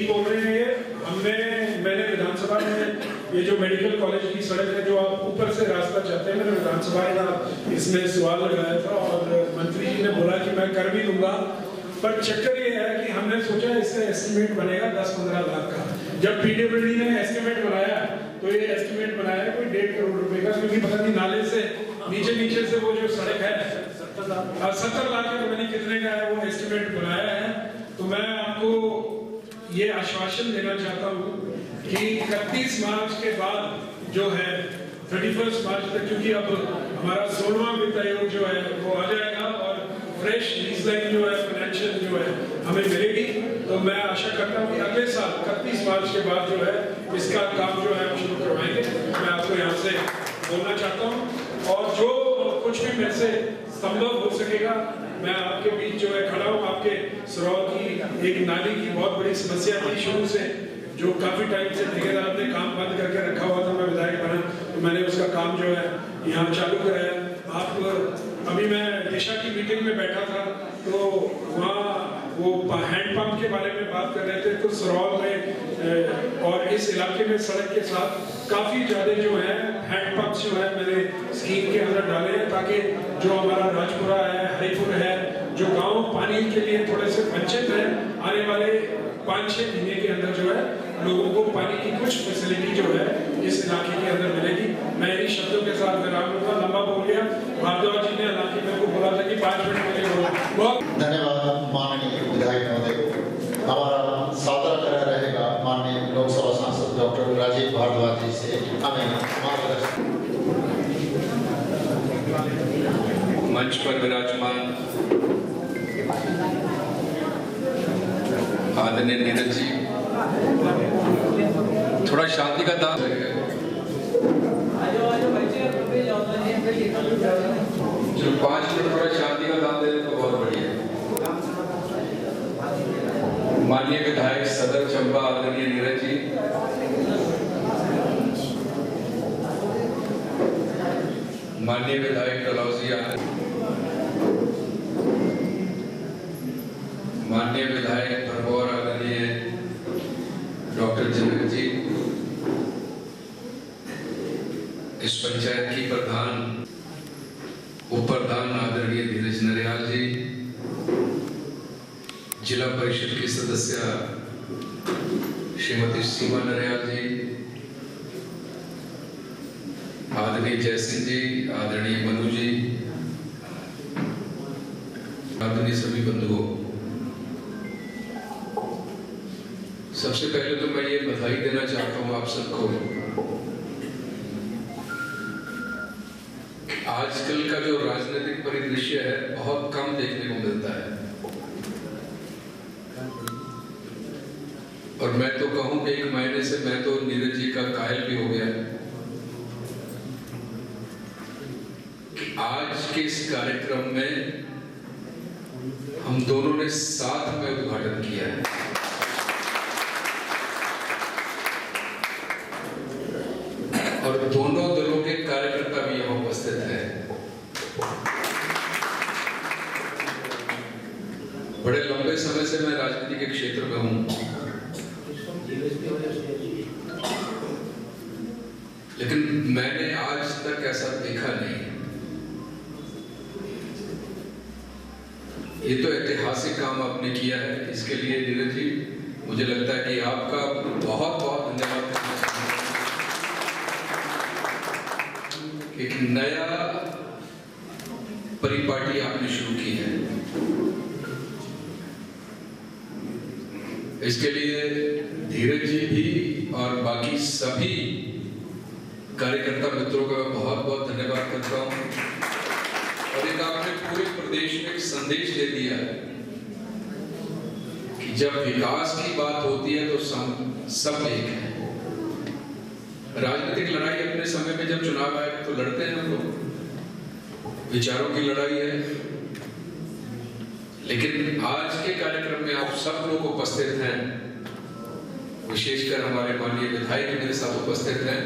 बोल रहे हैं मैंने विधानसभा में ये जो मेडिकल कॉलेज की सड़क है जो आप ऊपर से रास्ता चाहते हैं, मैंने विधानसभा में इसमें सवाल लगाया था और मंत्री जी ने बोला कि मैं कर भी दूंगा, पर चक्कर ये है कि हमने सोचा इसका एस्टिमेट बनेगा 10-15 लाख का। जब पीडब्ल्यूडी ने एस्टिमेट बनाया तो ये एस्टिमेट बनाया कोई 1.5 करोड़ रुपए का, क्योंकि पता नहीं नाले से नीचे से वो जो सड़क है 70 लाख का मैंने कितने का है वो एस्टिमेट बनाया है। तो मैं आपको ये आश्वासन देना चाहता हूँ कि 31 मार्च के बाद जो है 31 मार्च तक, क्योंकि अब हमारा 16वां वित्त आयोग जो है वो आ जाएगा और फ्रेश लीज लाइन जो है फाइनेंशियल जो है हमें मिलेगी, तो मैं आशा करता हूँ कि अगले साल 31 मार्च के बाद जो है इसका काम जो है हम शुरू करवाएंगे। मैं आपको यहाँ से बोलना चाहता हूँ और जो कुछ भी मेरे से संभव हो सकेगा मैं आपके बीच जो है खड़ा हूँ। आपके सरोल की एक नाली की बहुत बड़ी समस्या थी शुरू से, जो काफी टाइम से ठेकेदार ने काम बंद करके रखा हुआ था। मैं विधायक बना तो मैंने उसका काम जो है यहाँ चालू कराया। आप अभी मैं दिशा की मीटिंग में बैठा था तो वहाँ वो हैंडपंप के बारे में बात कर रहे थे, तो सरोल में और इस इलाके में सड़क के साथ काफी ज्यादा जो है हैंडपंप जो है मैंने स्कीम के अंदर डाले हैं, ताकि जो हमारा राजपुरा है, हरिपुर है जो गांव पानी के लिए थोड़े से वंचित हैं, आने वाले 5-6 महीने के अंदर जो है लोगों को पानी की कुछ फैसिलिटी जो है इस इलाके के अंदर मिलेगी। मैं इन्हीं शब्दों के साथ विराम लूंगा, लंबा बोल गया। भारद्वाज जी ने हालांकि मेरे को बोला था कि 5 मिनट के लिए बोला। बहुत धन्यवाद माननीय विधायक महोदय। हमारा सादर आग्रह रहेगा माननीय लोकसभा सांसद डॉक्टर राजीव भारद्वाज जी से हमें मार्गदर्शन। मंच पर विराजमान आदरणीय नीरज जी, थोड़ा शांति का दान जो 5 मिनट थोड़ा शांति का दान दे तो बहुत बढ़िया। माननीय विधायक सदर चंबा आदरणीय नीरज जी, माननीय विधायक डलहौजी, माननीय विधायक भरमौर आदरणीय डॉक्टर जनक जी, इस पंचायत की प्रधान उप प्रधान आदरणीय धीरज नरियाल जी, जिला परिषद की सदस्य श्रीमती सीमा नरियाल जी, आदरणीय जयसिंह जी, आदरणीय मनु जी, आदरणीय सभी बंधुओं, सबसे पहले तो मैं ये बधाई देना चाहता हूं आप सबको। आजकल का जो राजनीतिक परिदृश्य है बहुत कम देखने को मिलता है, और मैं तो कहूं कि 1 महीने से मैं तो नीरज जी का कायल भी हो गया। आज के इस कार्यक्रम में हम दोनों ने साथ में उद्घाटन किया है। और दोनों दलों के कार्यकर्ता भी यहाँ उपस्थित हैं। बड़े लंबे समय से मैं राजनीति के क्षेत्र में हूं, लेकिन मैंने आज तक ऐसा देखा नहीं। ये तो ऐतिहासिक काम आपने किया है, इसके लिए नीरज जी मुझे लगता है कि आपका बहुत बहुत धन्यवाद करना चाहूँगा। एक नया परिपाटी आपने शुरू की है, इसके लिए धीरज जी भी और बाकी सभी कार्यकर्ता मित्रों का बहुत बहुत धन्यवाद करता हूँ। और एक आपने पूरे प्रदेश में एक संदेश दे दिया है कि जब विकास की बात होती है तो सब एक है। राजनीतिक लड़ाई अपने समय में जब चुनाव आए तो लड़ते हैं हम लोग, विचारों की लड़ाई है, लेकिन आज के कार्यक्रम में आप सब लोग उपस्थित हैं, विशेषकर हमारे माननीय विधायक मेरे साथ उपस्थित हैं।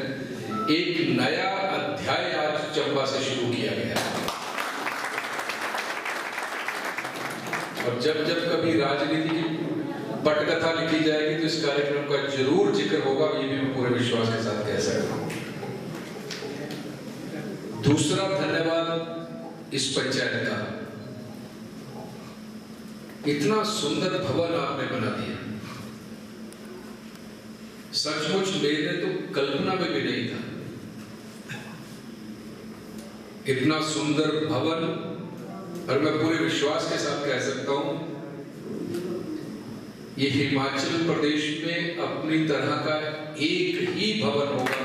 एक नया अध्याय आज चंबा से शुरू किया गया है, और जब जब कभी राजनीति की पटकथा लिखी जाएगी तो इस कार्यक्रम का जरूर जिक्र होगा, ये भी मैं पूरे विश्वास के साथ कह सकता हूं। दूसरा धन्यवाद इस पंचायत का, इतना सुंदर भवन आपने बना दिया, सचमुच मेरे तो कल्पना में भी नहीं था इतना सुंदर भवन। और मैं पूरे विश्वास के साथ कह सकता हूं ये हिमाचल प्रदेश में अपनी तरह का एक ही भवन होगा,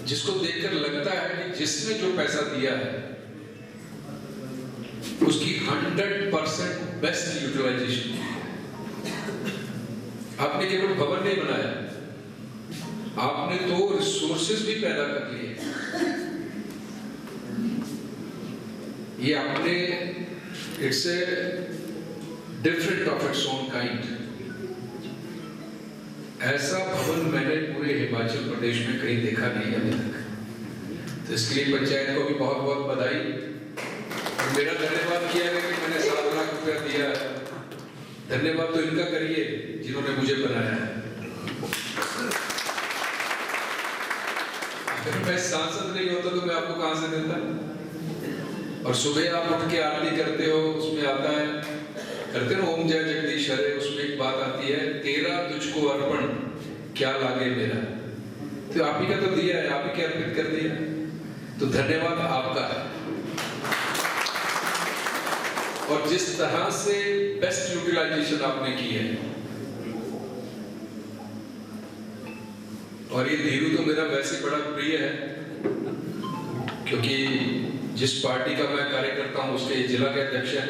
जिसको देखकर लगता है कि जिसने जो पैसा दिया है उसकी 100% बेस्ट यूटिलाइजेशन। आपने केवल भवन नहीं बनाया, आपने तो रिसोर्सेज भी पैदा कर लिए। ये आपने it's a different of its own kind. ऐसा भवन मैंने पूरे हिमाचल प्रदेश में कहीं देखा नहीं अभी तक। तो इसके लिए पंचायत को भी बहुत बहुत बधाई। और मेरा धन्यवाद किया है कि मैंने 7 लाख रुपया दिया है, धन्यवाद तो इनका करिए जिन्होंने मुझे बनाया है। अगर मैं सांसद नहीं होता तो मैं आपको कहां से देता? और सुबह आप उठ के आरती करते हो, उसमें आता है, करते ना ओम जय जगदीश हरे, उसमें एक बात आती है, तेरा तुझको अर्पण क्या लागे मेरा। तो आप ही का तो दिया है, आप ही के अर्पित कर दिया, तो धन्यवाद आपका है। और जिस तरह से बेस्ट यूटिलाइजेशन आपने की है, और ये धीरू तो मेरा वैसे बड़ा प्रिय है, क्योंकि जिस पार्टी का मैं कार्यकर्ता हूं उसके जिला के अध्यक्ष हैं,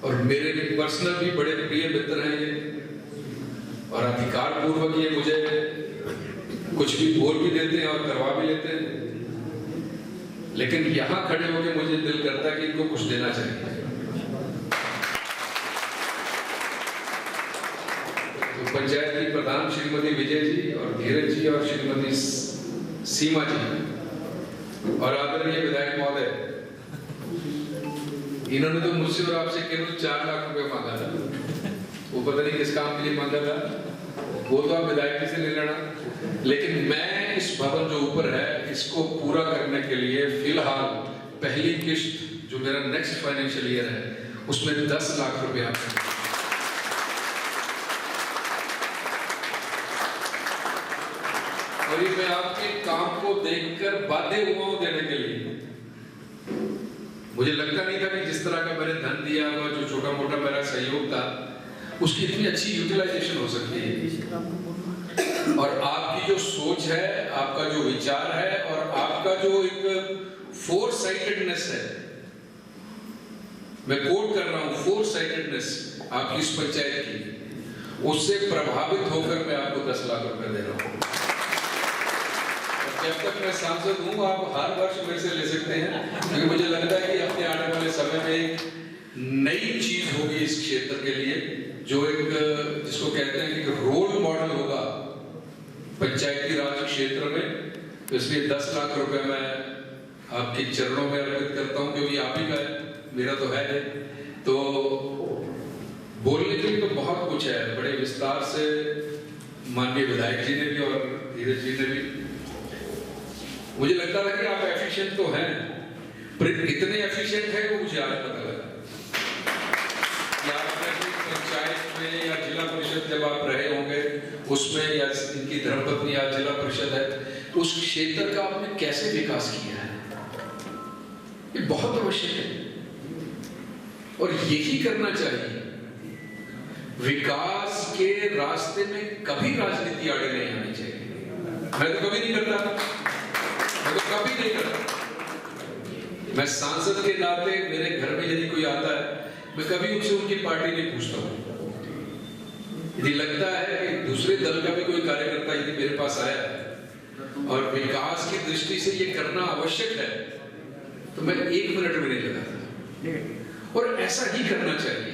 और मेरे पर्सनल भी बड़े प्रिय मित्र हैं ये, और अधिकार पूर्वक ये मुझे कुछ भी बोल भी देते हैं और करवा भी लेते हैं, लेकिन यहां खड़े होकर मुझे दिल करता है कि इनको कुछ देना चाहिए। तो पंचायत की प्रधान श्रीमती विजय जी और धीरज जी और श्रीमती सीमा जी और आदरणीय विधायक महोदय, इन्होंने तो मुझसे और आपसे केवल 4 लाख रुपए मांगा था। वो पता नहीं किस काम के लिए मांगा था, वो तो आप विधायक जी से ले लेना, लेकिन मैं इस भवन जो ऊपर है इसको पूरा करने के लिए फिलहाल पहली किस्त जो मेरा नेक्स्ट फाइनेंशियल ईयर है उसमें 10 लाख रुपए आपको, और ये मैं आपके काम को देखकर बाध्य हुआ हूं देने के लिए। मुझे लगता नहीं था कि जिस तरह का मैंने धन दिया हुआ, जो छोटा मोटा मेरा सहयोग था, उसकी इतनी अच्छी यूटिलाइजेशन हो सकती है। और आपकी जो सोच है, आपका जो विचार है, और आपका जो एक फोरसाइटेडनेस है, मैं कोट कर रहा हूं, फोरसाइटेडनेस आपकी इस पंचायत की, उससे प्रभावित होकर मैं आपको 10 लाख रुपए दे रहा हूं। जब तक मैं सांसद हूं, आप हर वर्ष मेरे से ले सकते हैं, क्योंकि मुझे लगता है कि अपने आने वाले समय में एक नई चीज होगी इस क्षेत्र के लिए, जो एक जिसको कहते हैं कि रोल मॉडल होगा पंचायती राज क्षेत्र में। तो इसलिए 10 लाख रुपए मैं आपके चरणों में अर्पित करता हूं, क्योंकि आप ही का है, मेरा तो है। तो बोलने के लिए तो बहुत कुछ है, बड़े विस्तार से माननीय विधायक जी ने भी और धीरज जी ने भी। मुझे लगता था कि आप एफिशिएंट तो हैं, पर इतने एफिशिएंट है वो मुझे आज पता लगा कि आप पंचायत में या जिला परिषद जब आप रहे होंगे उसमें, या इनकी धर्मपत्नी आज जिला परिषद है, उस क्षेत्र का आपने कैसे विकास किया है, ये बहुत आवश्यक है और यही करना चाहिए। विकास के रास्ते में कभी राजनीति आगे नहीं आनी चाहिए। मैं तो कभी नहीं करता, मैं तो कभी नहीं करता। मैं सांसद के नाते मेरे घर में यदि कोई आता है, मैं कभी उनसे उनकी पार्टी नहीं पूछता हूं। यदि लगता है कि दूसरे दल का भी कोई कार्यकर्ता यदि मेरे पास आया है और विकास की दृष्टि से ये करना आवश्यक है, तो मैं 1 मिनट में नहीं लगाता, और ऐसा ही करना चाहिए।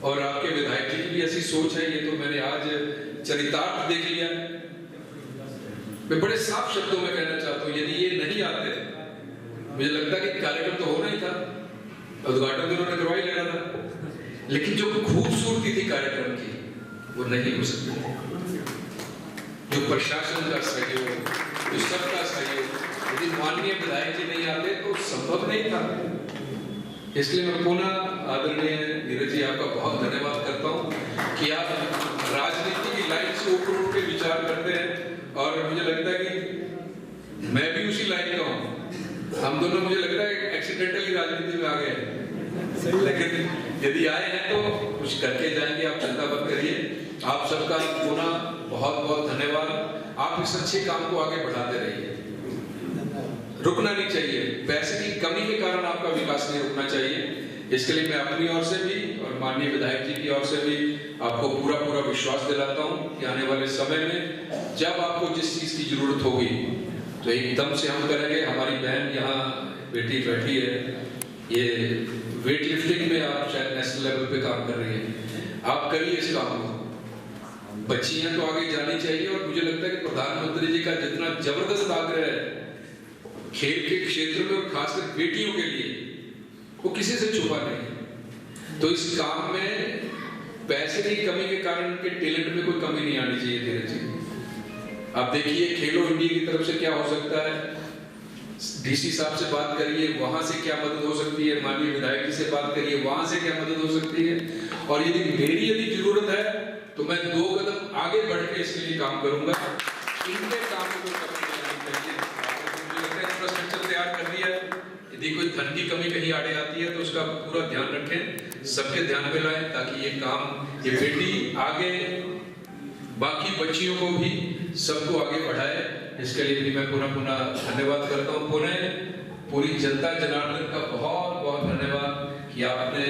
और आपके विधायक जी की भी ऐसी सोच है, ये तो मैंने आज चरितार्थ देख लिया। मैं बड़े साफ शब्दों में कहना चाहता हूं, यदि ये नहीं आते, मुझे लगता कि कार्यक्रम तो होना ही था, उद्घाटन तो उन्होंने करवा ही लेना था, लेकिन जो खूबसूरती थी कार्यक्रम की वो नहीं हो सकती। जो प्रशासन का सहयोग, जो सबका सहयोग, यदि माननीय विधायक जी नहीं आते तो संभव नहीं था। इसलिए मैं पुनः आदरणीय धीरज जी आपका बहुत धन्यवाद करता हूं कि आप राजनीति की लाइन से ऊपर उठ के विचार करते हैं, और मुझे लगता है कि मैं भी उसी लाइन का हूं। हम दोनों मुझे लगता है एक्सीडेंटली राजनीति में आ गए हैं, लेकिन यदि आए हैं तो कुछ करके जाएंगे। आप चिंता मत करिए। आप सबका पुनः बहुत बहुत धन्यवाद। आप इस अच्छे काम को आगे बढ़ाते रहिए, रुकना नहीं चाहिए। पैसे की कमी के कारण आपका विकास नहीं रुकना चाहिए। इसके लिए मैं अपनी ओर से भी और माननीय विधायक जी की ओर से भी आपको पूरा विश्वास दिलाता हूं कि आने वाले समय में जब आपको जिस चीज की जरूरत होगी तो एकदम से हम करेंगे। हमारी बहन यहाँ बेटी बैठी है, ये वेट लिफ्टिंग में आप शायद नेशनल लेवल पे काम कर रही है, आप करिए इस काम को। बच्चियां तो आगे जानी चाहिए, और मुझे लगता है कि प्रधानमंत्री जी का जितना जबरदस्त आग्रह है खेल के क्षेत्र में और खासकर बेटियों के लिए, वो किसी से छुपा नहीं। तो इस काम में पैसे की कमी के कारण उनके टैलेंट में कोई कमी नहीं आनी चाहिए। धीरज जी, अब देखिए खेलो इंडिया की तरफ से क्या हो सकता है, डीसी साहब से बात करिए, वहां से क्या मदद हो सकती है, माननीय विधायक जी से बात करिए, वहां से क्या मदद हो सकती है, और यदि मेरी जरूरत है तो मैं 2 कदम आगे बढ़ के इसके लिए काम करूंगा। इनके काम को कमी नहीं चाहिए। मुझे लगता है इंफ्रास्ट्रक्चर तैयार कर दिया है, यदि कोई धन की कमी कहीं आड़े आती है तो उसका पूरा ध्यान रखें, सबके ध्यान में लाएं, ताकि ये काम, ये बेटी आगे बाकी बच्चियों को भी सबको आगे बढ़ाए। इसके लिए भी मैं पुनः धन्यवाद करता हूँ। पुनः पूरी जनता जनार्दन का बहुत बहुत धन्यवाद कि आपने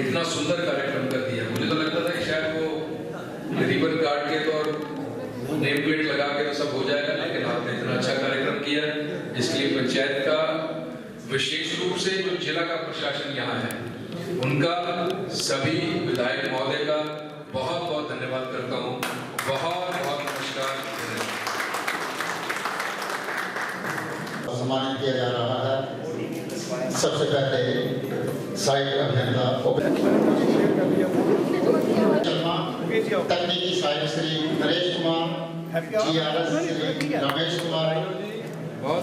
इतना सुंदर कार्यक्रम कर दिया। मुझे तो लगता था कि शायद वो रिबन काट के तो और नेम प्लेट लगा के तो सब हो जाएगा, लेकिन आपने इतना अच्छा कार्यक्रम किया। इसके लिए पंचायत का, विशेष रूप से जो जिला का प्रशासन यहाँ है, उनका, सभी विधायक महोदय का बहुत बहुत धन्यवाद करता हूँ। बहुत बहुत नमस्कार। सम्मानित किया जा रहा है। सबसे पहले साइट अभियंता तकनीकी site Shri Naresh Kumar, GRS Shri Ramesh Kumar,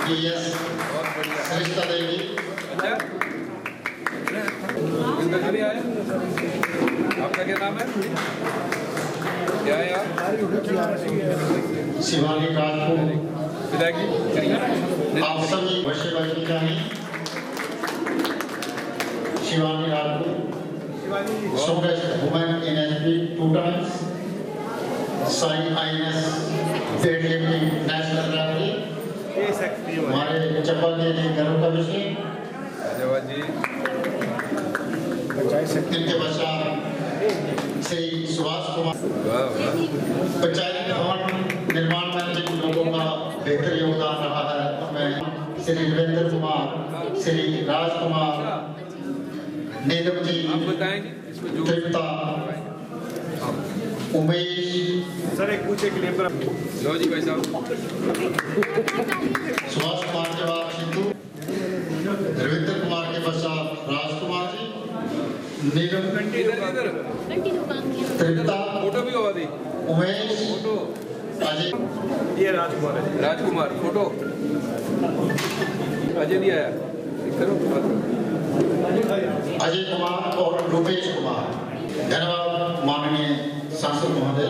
PS Sarita Devi. आपका क्या नाम है? क्या है आप? शिवानी राजपूत। विधायक जी आप सभी वर्षे बच्ची चाहिए। Shivani Rajput, showcase women in SP 2 times, Sai INS weightlifting national rally। हमारे चप्पल के लिए गर्व का विषय। धन्यवाद जी। इनके पश्चात श्री सुभाष कुमार, पंचायत भवन निर्माण में जिन लोगों का बेहतर योगदान रहा है उनमें श्री वीरेंद्र कुमार, श्री राजकुमार, नीलम जी, आप बताएंगे इसमें जो तृप्ता, उमेश। सर एक पूछे के लिए लो जी भाई साहब। सुभाष कुमार के बाद सिद्धू, रविंद्र कुमार के पश्चात राजकुमार जी, नीलम, तृप्ता, फोटो भी होगा दी, उमेश, फोटो, अजय। ये राजकुमार है। राजकुमार फोटो, अजय नहीं आया, करो अजय कुमार और रूपेश कुमार। धन्यवाद माननीय सांसद महोदय।